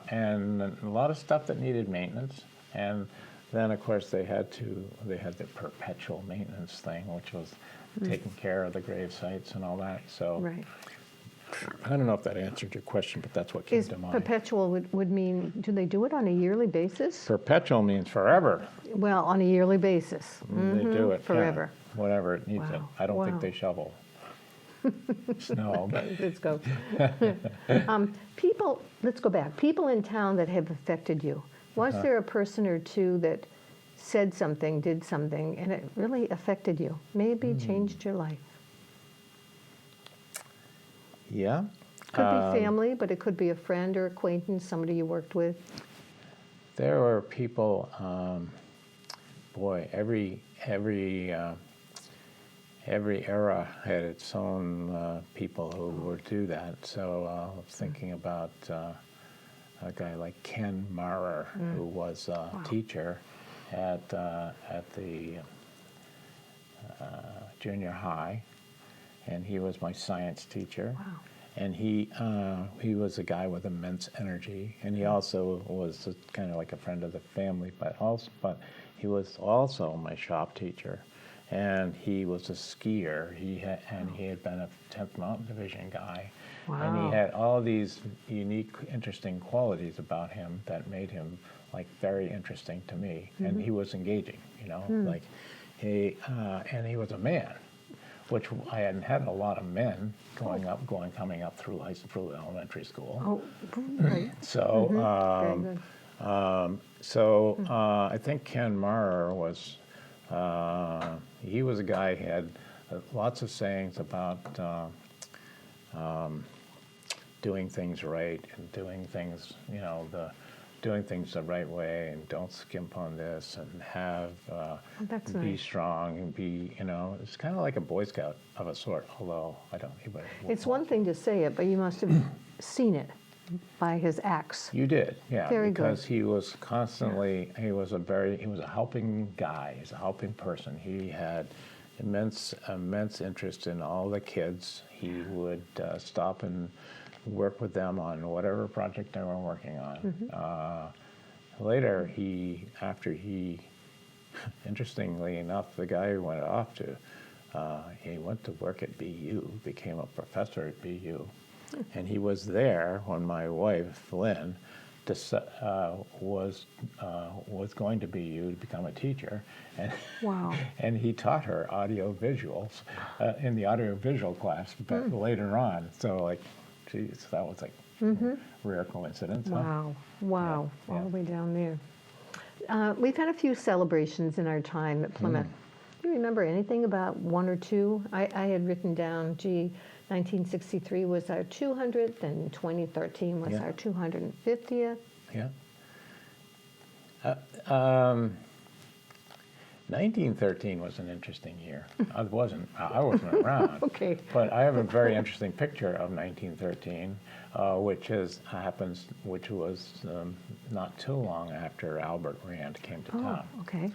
[SPEAKER 2] and a lot of stuff that needed maintenance, and then of course they had the perpetual maintenance thing, which was taking care of the grave sites and all that. So,
[SPEAKER 1] Right.
[SPEAKER 2] I don't know if that answered your question, but that's what came
[SPEAKER 1] Is
[SPEAKER 2] to mind.
[SPEAKER 1] perpetual would mean, do they do it on a yearly basis?
[SPEAKER 2] Perpetual means forever.
[SPEAKER 1] Well, on a yearly basis.
[SPEAKER 2] They do it yeah,
[SPEAKER 1] Forever.
[SPEAKER 2] whatever it needs it.
[SPEAKER 1] Wow.
[SPEAKER 2] I don't think
[SPEAKER 1] Wow.
[SPEAKER 2] they shovel snow, but
[SPEAKER 1] Let's go. People, let's go back. People in town that have affected you. Was there a person or two that said something, did something, and it really affected you? Maybe changed your life?
[SPEAKER 2] yeah.
[SPEAKER 1] Could be family, but it could be a friend or acquaintance, somebody you worked with.
[SPEAKER 2] There were people, boy, every era had its own people who would do that. So I was thinking about a guy like Ken Maurer, who was a teacher at the junior high, and he was my science teacher.
[SPEAKER 1] Wow.
[SPEAKER 2] And he was a guy with immense energy, and he also was kind of like a friend of the family, but he was also my shop teacher, and he was a skier. He had been a 10th Mountain Division guy, and
[SPEAKER 1] Wow.
[SPEAKER 2] he had all these unique, interesting qualities about him that made him like very interesting to me, and he was engaging, like and he was a man, which I hadn't had a lot of men coming up through elementary school.
[SPEAKER 1] Oh, right.
[SPEAKER 2] So,
[SPEAKER 1] Very good.
[SPEAKER 2] I think Ken Maurer was, he was a guy who had lots of sayings about doing things right and doing things, doing things the right way, and don't skimp on this, and have
[SPEAKER 1] That's
[SPEAKER 2] be
[SPEAKER 1] nice.
[SPEAKER 2] strong and be, it's kind of like a Boy Scout of a sort, although I don't.
[SPEAKER 1] It's one thing to say it, but you must have seen it by his acts.
[SPEAKER 2] You did, yeah,
[SPEAKER 1] Very good.
[SPEAKER 2] because he was constantly, he was a helping guy, he's a helping person. He had immense interest in all the kids. He would stop and work with them on whatever project they were working on. Later, interestingly enough, the guy who went off to, he went to work at BU, became a professor at BU. And he was there when my wife, Lynn, was going to BU to become a teacher. And,
[SPEAKER 1] Wow.
[SPEAKER 2] and he taught her audio visuals in the audio visual class but later on. So, like, geez, that was like rare coincidence. Huh?
[SPEAKER 1] Wow. Wow.
[SPEAKER 2] Yeah,
[SPEAKER 1] All
[SPEAKER 2] yeah.
[SPEAKER 1] the way down there. We've had a few celebrations in our time at Plymouth. Do you remember anything about one or two? I had written down, 1963 was our 200th, and 2013 was
[SPEAKER 2] Yeah.
[SPEAKER 1] our 250th.
[SPEAKER 2] Yeah. 1913 was an interesting year. I wasn't around.
[SPEAKER 1] Okay.
[SPEAKER 2] But I have a very interesting picture of 1913. which was not too long after Albert Rand came to
[SPEAKER 1] Oh,
[SPEAKER 2] town.
[SPEAKER 1] okay.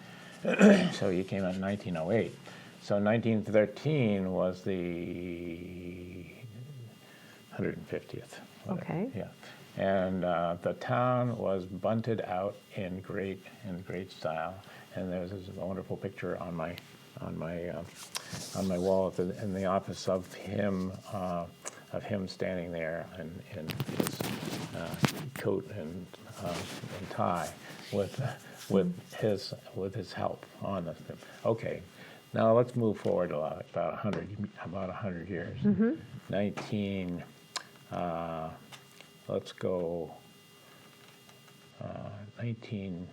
[SPEAKER 2] So he came in 1908. So 1913 was the 150th. whatever.
[SPEAKER 1] Okay.
[SPEAKER 2] Yeah, and the town was bunted out in great style. And there's this wonderful picture on my wall in the office of him standing there in his coat and tie with his help on the thing. Okay, now let's move forward about 100 years. 19. Let's go. 19.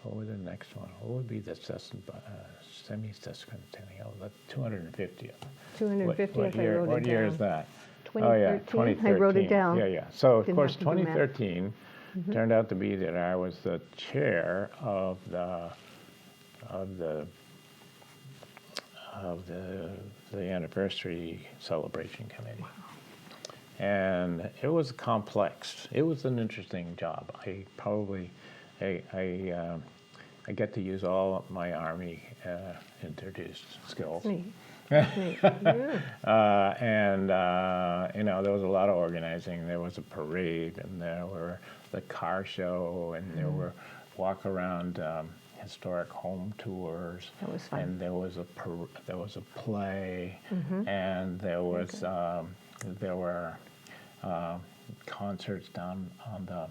[SPEAKER 2] What would the next one? What would be the semi-sesquicentennial? The 250th.
[SPEAKER 1] 250th,
[SPEAKER 2] What
[SPEAKER 1] I
[SPEAKER 2] year?
[SPEAKER 1] wrote it
[SPEAKER 2] What year
[SPEAKER 1] down.
[SPEAKER 2] is that?
[SPEAKER 1] 2013?
[SPEAKER 2] Oh yeah, 2013.
[SPEAKER 1] I wrote it down.
[SPEAKER 2] Yeah. So of
[SPEAKER 1] Didn't
[SPEAKER 2] course,
[SPEAKER 1] have to do math.
[SPEAKER 2] 2013 turned out to be that I was the chair of the anniversary celebration committee. And it was complex. It was an interesting job. I get to use all of my Army introduced skills.
[SPEAKER 1] Neat. Neat. Yeah.
[SPEAKER 2] There was a lot of organizing. There was a parade, and there were the car show, and there were walk around historic home tours.
[SPEAKER 1] That was fun.
[SPEAKER 2] And there was a play, and there were concerts down on the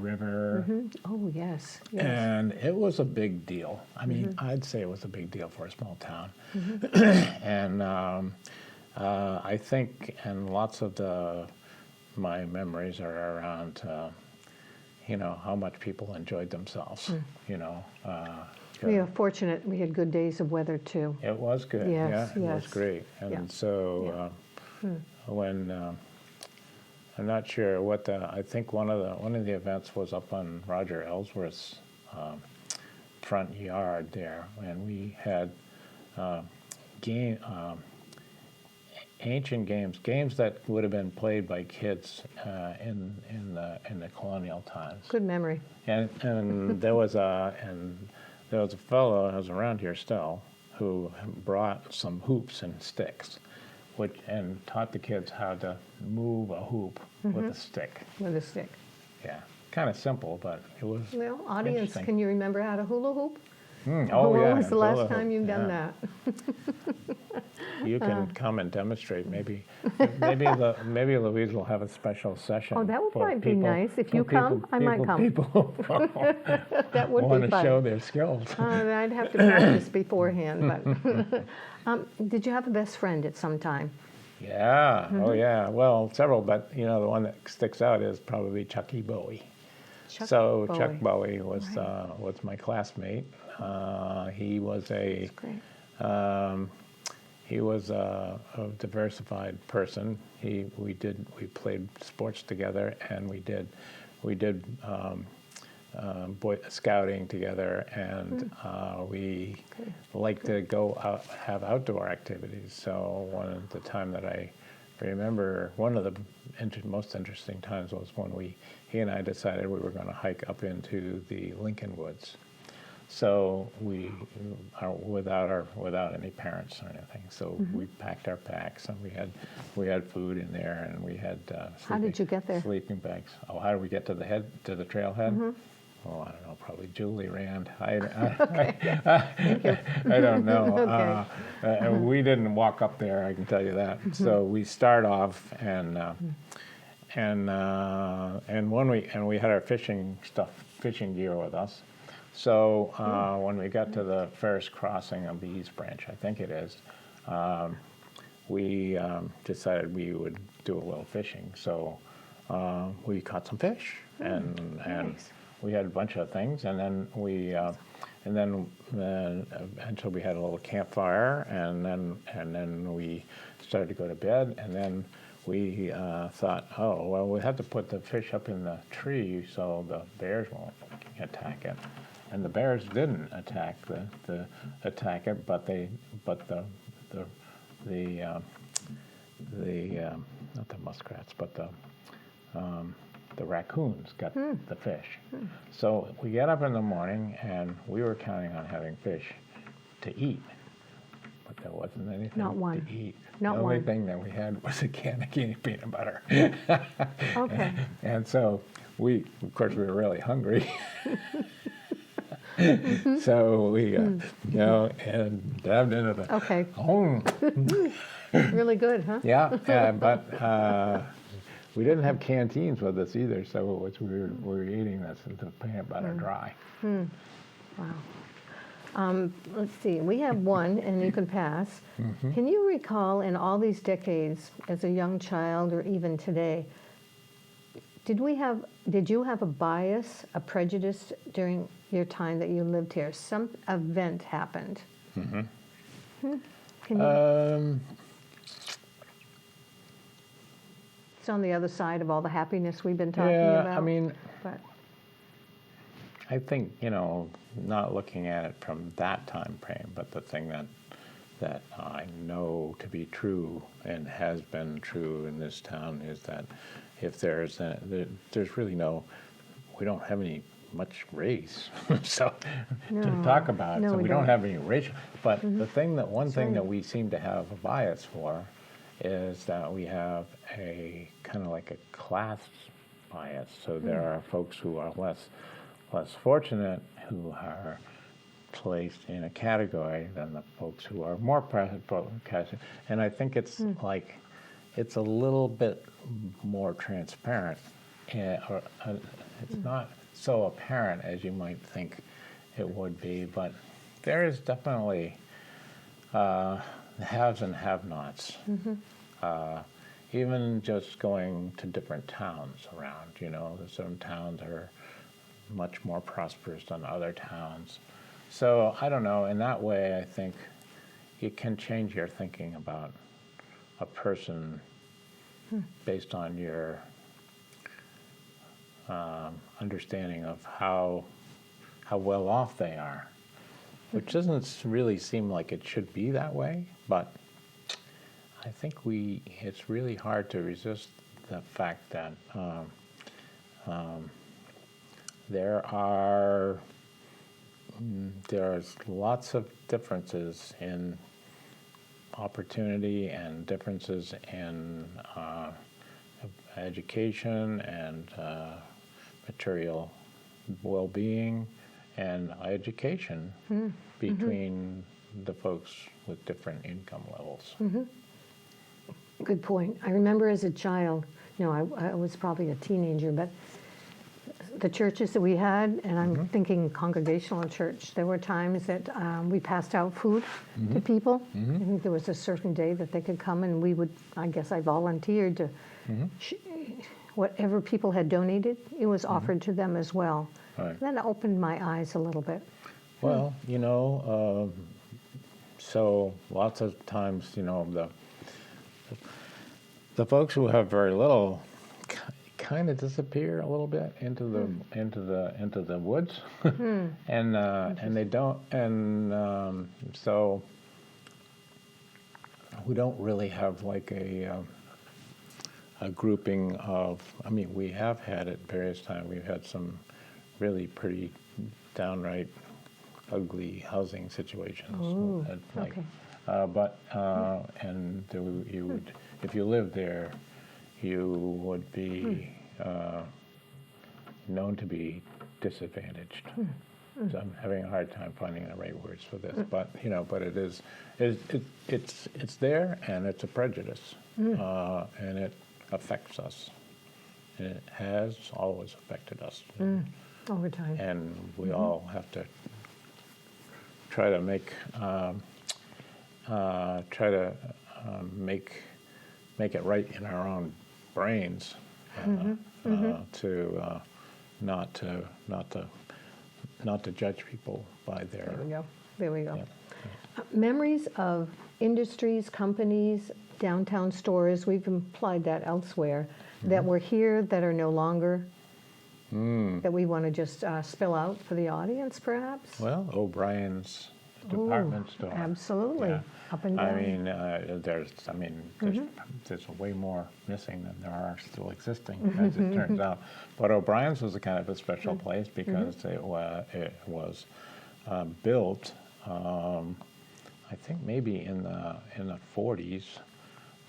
[SPEAKER 2] river.
[SPEAKER 1] Oh, yes. Yes.
[SPEAKER 2] And it was a big deal. I mean, I'd say it was a big deal for a small town. And I think, and lots of my memories are around, how much people enjoyed themselves.
[SPEAKER 1] We are fortunate. We had good days of weather, too.
[SPEAKER 2] It was good.
[SPEAKER 1] Yes,
[SPEAKER 2] yeah, it was
[SPEAKER 1] yes.
[SPEAKER 2] great. And
[SPEAKER 1] Yeah.
[SPEAKER 2] so when I'm not sure I think one of the events was up on Roger Ellsworth's front yard there, and we had ancient games that would have been played by kids in the colonial times.
[SPEAKER 1] Good memory.
[SPEAKER 2] And there was a fellow who was around here still who brought some hoops and sticks, and taught the kids how to move a hoop with a stick.
[SPEAKER 1] With a stick.
[SPEAKER 2] Yeah, kind of simple, but it was.
[SPEAKER 1] Well, audience,
[SPEAKER 2] interesting.
[SPEAKER 1] can you remember how to hula hoop?
[SPEAKER 2] Oh
[SPEAKER 1] when
[SPEAKER 2] yeah.
[SPEAKER 1] was the
[SPEAKER 2] hula
[SPEAKER 1] last time
[SPEAKER 2] hoop,
[SPEAKER 1] you've done
[SPEAKER 2] yeah.
[SPEAKER 1] that?
[SPEAKER 2] You can come and demonstrate. Maybe Louise will have a special session.
[SPEAKER 1] Oh, that would
[SPEAKER 2] for
[SPEAKER 1] might be
[SPEAKER 2] people-
[SPEAKER 1] nice. If
[SPEAKER 2] for
[SPEAKER 1] you come, I might come.
[SPEAKER 2] People
[SPEAKER 1] That would
[SPEAKER 2] want
[SPEAKER 1] be
[SPEAKER 2] to
[SPEAKER 1] fun.
[SPEAKER 2] show their skills.
[SPEAKER 1] I'd have to practice beforehand, but did you have a best friend at some time?
[SPEAKER 2] Yeah. Oh yeah. Well, several, but the one that sticks out is probably Chucky Bowie.
[SPEAKER 1] Chuck
[SPEAKER 2] Chuck
[SPEAKER 1] Bowie.
[SPEAKER 2] Bowie was my classmate. He was a diversified person. We played sports together, and we did Boy Scouting together, and we liked to go out, have outdoor activities. So the time that I remember, one of the most interesting times was when he and I decided we were going to hike up into the Lincoln Woods. So we are without any parents or anything. So we packed our packs, and we had food in there, and we had
[SPEAKER 1] How did you get there?
[SPEAKER 2] sleeping bags. Oh, how did we get to the trailhead? Oh, I don't know, probably Julie Rand. I don't know.
[SPEAKER 1] Okay.
[SPEAKER 2] And we didn't walk up there, I can tell you that. So we start off, and when we had our fishing gear with us. So when we got to the first crossing of the East Branch, I think it is, we decided we would do a little fishing. So we caught some fish, and
[SPEAKER 1] nice.
[SPEAKER 2] we had a bunch of things, and then until we had a little campfire, and then we started to go to bed, and then we thought, oh well, we have to put the fish up in the tree so the bears won't attack it, and the bears didn't attack it, but the not the muskrats, but the raccoons got the fish. So we get up in the morning, and we were counting on having fish to eat, but there wasn't anything
[SPEAKER 1] Not one.
[SPEAKER 2] to eat.
[SPEAKER 1] Not
[SPEAKER 2] the only
[SPEAKER 1] one.
[SPEAKER 2] thing that we had was a can of peanut butter.
[SPEAKER 1] Okay.
[SPEAKER 2] And so of course, we were really hungry. So we, and dived into the.
[SPEAKER 1] Okay.
[SPEAKER 2] Oh,
[SPEAKER 1] Really good, huh?
[SPEAKER 2] yeah, but we didn't have canteens with us either, so it was, we were eating this until peanut butter dry.
[SPEAKER 1] Wow. Let's see, we have one, and you can pass. Can you recall in all these decades, as a young child or even today, did you have a bias, a prejudice during your time that you lived here? Some event happened. Can you, it's on the other side of all the happiness we've been talking about.
[SPEAKER 2] I mean,
[SPEAKER 1] But
[SPEAKER 2] I think, not looking at it from that time frame, but the thing that I know to be true and has been true in this town is that if there's really we don't have much race, so to talk about.
[SPEAKER 1] No,
[SPEAKER 2] So
[SPEAKER 1] we
[SPEAKER 2] we don't
[SPEAKER 1] don't.
[SPEAKER 2] have any racial. But one thing
[SPEAKER 1] right.
[SPEAKER 2] that we seem to have a bias for is that we have a kind of like a class bias. So there are folks who are less fortunate who are placed in a category than the folks who are more present. And I think it's like it's a little bit more transparent, or it's not so apparent as you might think it would be, but there is definitely haves and have-nots. Even just going to different towns around, some towns are much more prosperous than other towns. So I don't know, in that way I think it can change your thinking about a person based on your understanding of how well off they are, which doesn't really seem like it should be that way, but I think it's really hard to resist the fact that there's lots of differences in opportunity and differences in education and material well-being and education between the folks with different income levels.
[SPEAKER 1] good point. I remember as a child, I was probably a teenager, but the churches that we had, and I'm thinking congregational church, there were times that we passed out food to people. I think there was a certain day that they could come, and I volunteered to, whatever people had donated, it was offered to them as well.
[SPEAKER 2] Right.
[SPEAKER 1] That opened my eyes a little bit.
[SPEAKER 2] Well, so lots of times, the folks who have very little kind of disappear a little bit into the woods, and they don't, and so we don't really have like a grouping of. I mean, we have had at various times. We've had some really pretty downright ugly housing situations.
[SPEAKER 1] Ooh,
[SPEAKER 2] like,
[SPEAKER 1] okay.
[SPEAKER 2] And you would, if you lived there, you would be known to be disadvantaged. So I'm having a hard time finding the right words for this, but but it's there, and it's a prejudice, and it affects us, and it has always affected us,
[SPEAKER 1] Over time.
[SPEAKER 2] and we all have to try to make it right in our own brains, to not to judge people by their.
[SPEAKER 1] There we go.
[SPEAKER 2] Yeah.
[SPEAKER 1] Memories of industries, companies, downtown stores, we've implied that elsewhere, that were here that are no longer, that we want to just spill out for the audience, perhaps?
[SPEAKER 2] Well, O'Brien's department store.
[SPEAKER 1] Absolutely.
[SPEAKER 2] Yeah.
[SPEAKER 1] Up and
[SPEAKER 2] I
[SPEAKER 1] down.
[SPEAKER 2] mean, there's way more missing than there are still existing, as it turns out. But O'Brien's was a kind of a special place because it was built, I think maybe in the 40s,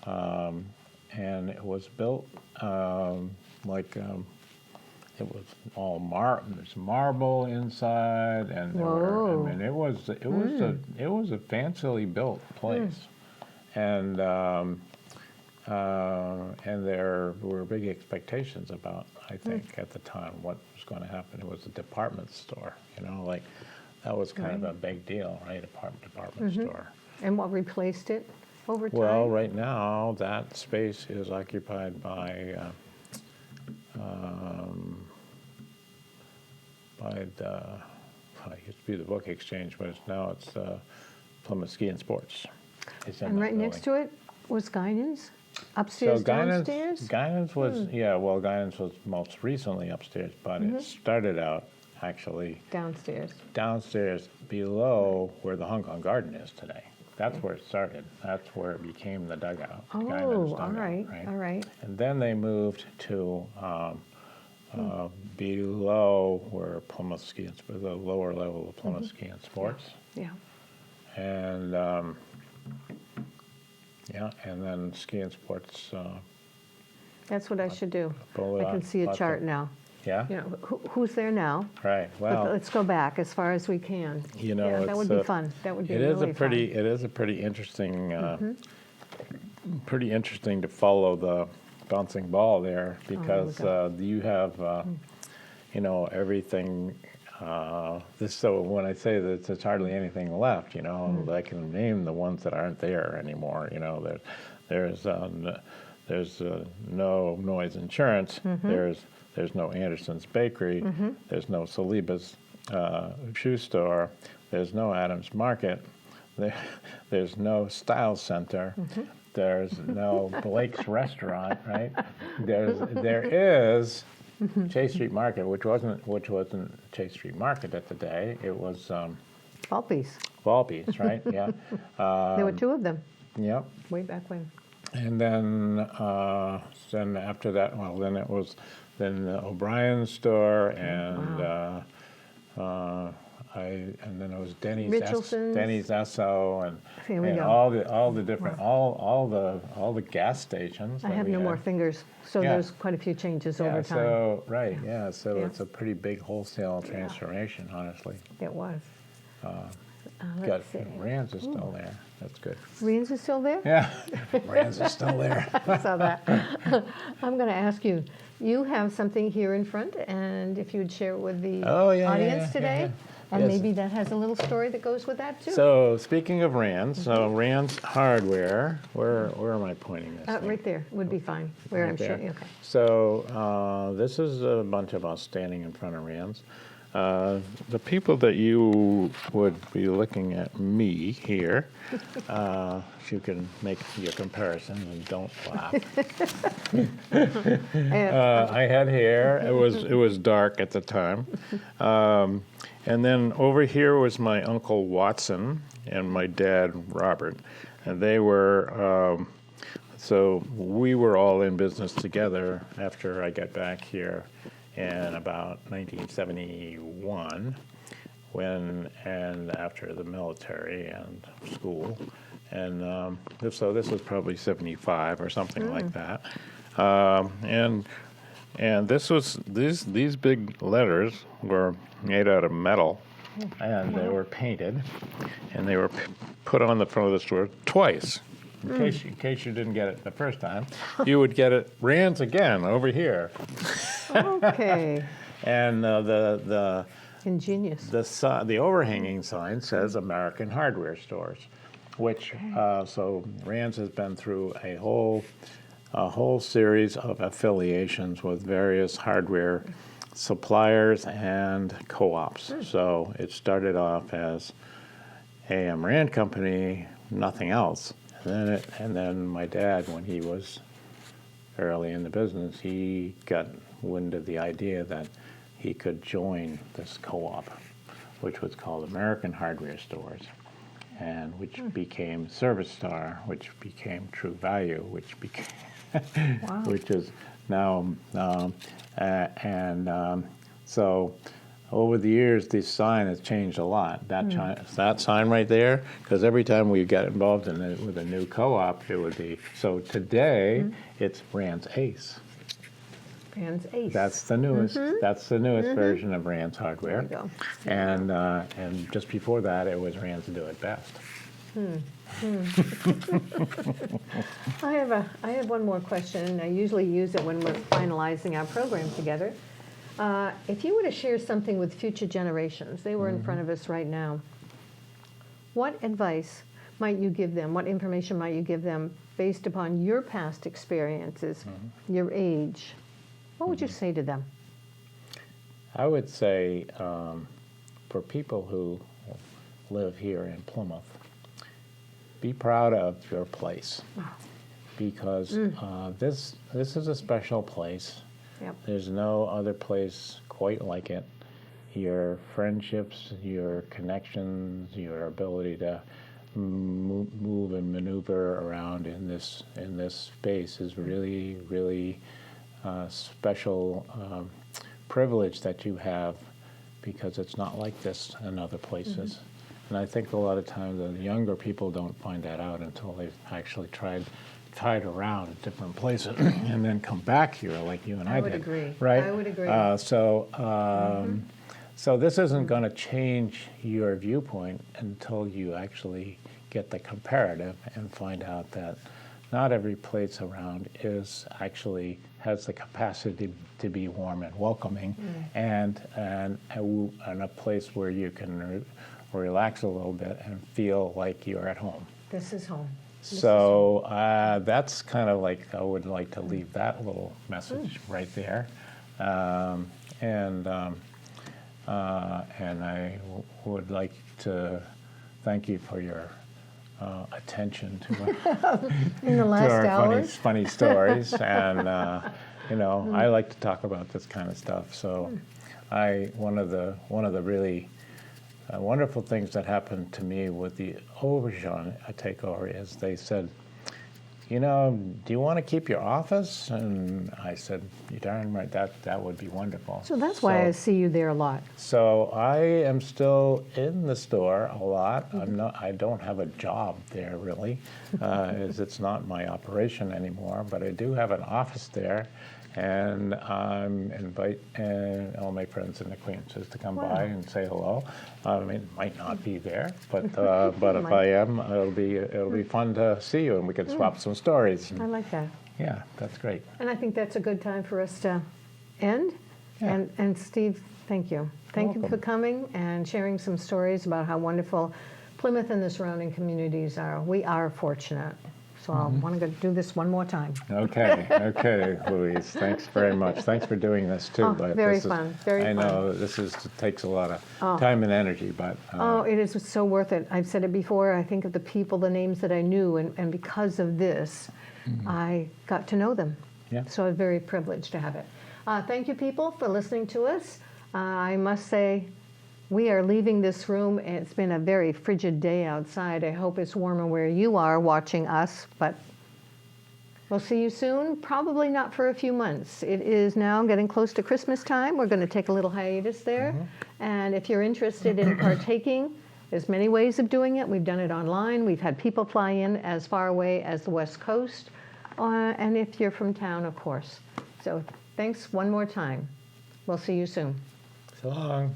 [SPEAKER 2] and it was built it was all there's marble inside, and there were, I mean, it was a fancily built place, and there were big expectations about, I think, at the time what was going to happen. It was a department store, like that was kind of a big deal, right? Department store.
[SPEAKER 1] And what replaced it over time?
[SPEAKER 2] Well, right now that space is occupied by it used to be the Book Exchange, but it's Plymouth Ski and Sports. It's in
[SPEAKER 1] And
[SPEAKER 2] that
[SPEAKER 1] right next to it was Guinan's? Upstairs, downstairs?
[SPEAKER 2] Guinan's was, Guinan's was most recently upstairs, but it started out actually
[SPEAKER 1] Downstairs.
[SPEAKER 2] below where the Hong Kong Garden is today. That's where it started. That's where it became the dugout.
[SPEAKER 1] Oh,
[SPEAKER 2] Guinan's
[SPEAKER 1] all
[SPEAKER 2] dugout,
[SPEAKER 1] right, all right.
[SPEAKER 2] And then they moved to below where Plymouth Ski and Sports, the lower level of Plymouth Ski and Sports.
[SPEAKER 1] Yeah.
[SPEAKER 2] And and then Ski and Sports.
[SPEAKER 1] That's what I should do.
[SPEAKER 2] Below
[SPEAKER 1] I can see a
[SPEAKER 2] lots
[SPEAKER 1] chart
[SPEAKER 2] of-
[SPEAKER 1] now.
[SPEAKER 2] Yeah.
[SPEAKER 1] You know, who's there now?
[SPEAKER 2] Right.
[SPEAKER 1] But
[SPEAKER 2] Well,
[SPEAKER 1] let's go back as far as we can.
[SPEAKER 2] you know,
[SPEAKER 1] Yeah, that
[SPEAKER 2] it's,
[SPEAKER 1] would be fun. That would be
[SPEAKER 2] it
[SPEAKER 1] really
[SPEAKER 2] is a pretty.
[SPEAKER 1] fun.
[SPEAKER 2] It is a pretty interesting. Pretty interesting to follow the bouncing ball there because you have, everything. So when I say that there's hardly anything left, I can name the ones that aren't there anymore. There's no Noise Insurance. There's no Anderson's Bakery. There's no Saliba's shoe store. There's no Adams Market. There's no Style Center. There's no Blake's Restaurant, right? There is Chase Street Market, which wasn't Chase Street Market at the day. It was
[SPEAKER 1] Volpe's.
[SPEAKER 2] right? Yeah.
[SPEAKER 1] There were two of them
[SPEAKER 2] Yep.
[SPEAKER 1] way back when.
[SPEAKER 2] And then after that, then it was the O'Brien store, and and then it was
[SPEAKER 1] Richardson's.
[SPEAKER 2] Denny's Esso, and
[SPEAKER 1] Here we go.
[SPEAKER 2] all the different all the gas stations.
[SPEAKER 1] I
[SPEAKER 2] that
[SPEAKER 1] have
[SPEAKER 2] we
[SPEAKER 1] no more
[SPEAKER 2] had.
[SPEAKER 1] fingers, so
[SPEAKER 2] Yeah.
[SPEAKER 1] there's quite a few changes over time.
[SPEAKER 2] So right, yeah. So
[SPEAKER 1] Yeah.
[SPEAKER 2] it's a pretty big wholesale transformation, honestly.
[SPEAKER 1] It was.
[SPEAKER 2] Got
[SPEAKER 1] Let's see.
[SPEAKER 2] Rand's is still there. That's good.
[SPEAKER 1] Reen's is still there?
[SPEAKER 2] Yeah, Rand's is still there.
[SPEAKER 1] I saw that. I'm going to ask you, you have something here in front, and if you'd share it with the audience today, and
[SPEAKER 2] Yes.
[SPEAKER 1] maybe that has a little story that goes with that too.
[SPEAKER 2] So speaking of Rand's, Rand's Hardware, where am I pointing this thing?
[SPEAKER 1] Right there would be fine, where
[SPEAKER 2] Right
[SPEAKER 1] I'm
[SPEAKER 2] there.
[SPEAKER 1] showing. Okay.
[SPEAKER 2] So this is a bunch of us standing in front of Rand's. The people that you would be looking at me here, if you can make your comparison and don't laugh. I had hair. It was dark at the time. And then over here was my uncle Watson and my dad Robert, and they were. So we were all in business together after I got back here in about 1971, and after the military and school, and so this was probably 75 or something like that, and these big letters were made out of metal, and they were painted, and they were put on the front of the store twice. In case you didn't get it the first time, you would get it Rand's again over here.
[SPEAKER 1] Okay.
[SPEAKER 2] And the
[SPEAKER 1] Ingenious.
[SPEAKER 2] the overhanging sign says American Hardware Stores, which so Rand's has been through a whole series of affiliations with various hardware suppliers and co-ops. So it started off as A.M. Rand Company, nothing else. And then my dad, when he was early in the business, he got wind of the idea that he could join this co-op, which was called American Hardware Stores. and which became Service Star, which became True Value, which became which is now so over the years this sign has changed a lot. That sign right there, because every time we got involved in it with a new co-op, it would be so today it's Rand's Ace.
[SPEAKER 1] Rand's Ace.
[SPEAKER 2] That's the newest. That's the newest version of Rand's Hardware.
[SPEAKER 1] There you go.
[SPEAKER 2] And just before that, it was Rand's Do It Best.
[SPEAKER 1] I have one more question, and I usually use it when we're finalizing our program together. If you were to share something with future generations, they were in front of us right now, what advice might you give them? What information might you give them based upon your past experiences, your age? What would you say to them?
[SPEAKER 2] I would say for people who live here in Plymouth, be proud of your place, because this is a special place.
[SPEAKER 1] Yep.
[SPEAKER 2] There's no other place quite like it. Your friendships, your connections, your ability to move and maneuver around in this space is really, really special privilege that you have, because it's not like this in other places. And I think a lot of times the younger people don't find that out until they've actually tried around at different places and then come back here like you and I did.
[SPEAKER 1] I would agree.
[SPEAKER 2] Right?
[SPEAKER 1] I would agree.
[SPEAKER 2] So this isn't going to change your viewpoint until you actually get the comparative and find out that not every place around has the capacity to be warm and welcoming, and a place where you can relax a little bit and feel like you're at home.
[SPEAKER 1] This is home.
[SPEAKER 2] So that's kind of like, I would like to leave that little message right there. And I would like to thank you for your attention to
[SPEAKER 1] In the last
[SPEAKER 2] our
[SPEAKER 1] hours?
[SPEAKER 2] funny stories. And, I like to talk about this kind of stuff. So one of the really wonderful things that happened to me with the Aubergine takeover is they said, do you want to keep your office? And I said, you're darn right, that would be wonderful.
[SPEAKER 1] So that's why I see you there a lot.
[SPEAKER 2] So I am still in the store a lot. I don't have a job there really, as it's not my operation anymore, but I do have an office there. And I'm invite all my friends and acquaintances to come by and say hello. I mean, it might not be there, but if I am, it'll be fun to see you, and we can swap some stories.
[SPEAKER 1] I like that.
[SPEAKER 2] Yeah, that's great.
[SPEAKER 1] And I think that's a good time for us to end.
[SPEAKER 2] Yeah.
[SPEAKER 1] And Steve, thank you. Thank you for coming and sharing some stories about how wonderful Plymouth and the surrounding communities are. We are fortunate. So I want to do this one more time.
[SPEAKER 2] Okay, Louise. Thanks very much. Thanks for doing this too.
[SPEAKER 1] But very fun. I
[SPEAKER 2] know this takes a lot of time and energy, but
[SPEAKER 1] it is so worth it. I've said it before. I think of the people, the names that I knew, and because of this, I got to know them.
[SPEAKER 2] Yeah.
[SPEAKER 1] So I'm very privileged to have it. Thank you, people, for listening to us. I must say, we are leaving this room. It's been a very frigid day outside. I hope it's warmer where you are watching us, but we'll see you soon. Probably not for a few months. It is now getting close to Christmas time. We're going to take a little hiatus there. And if you're interested in partaking, there's many ways of doing it. We've done it online. We've had people fly in as far away as the West Coast. And if you're from town, of course. So thanks one more time. We'll see you soon.
[SPEAKER 2] so long.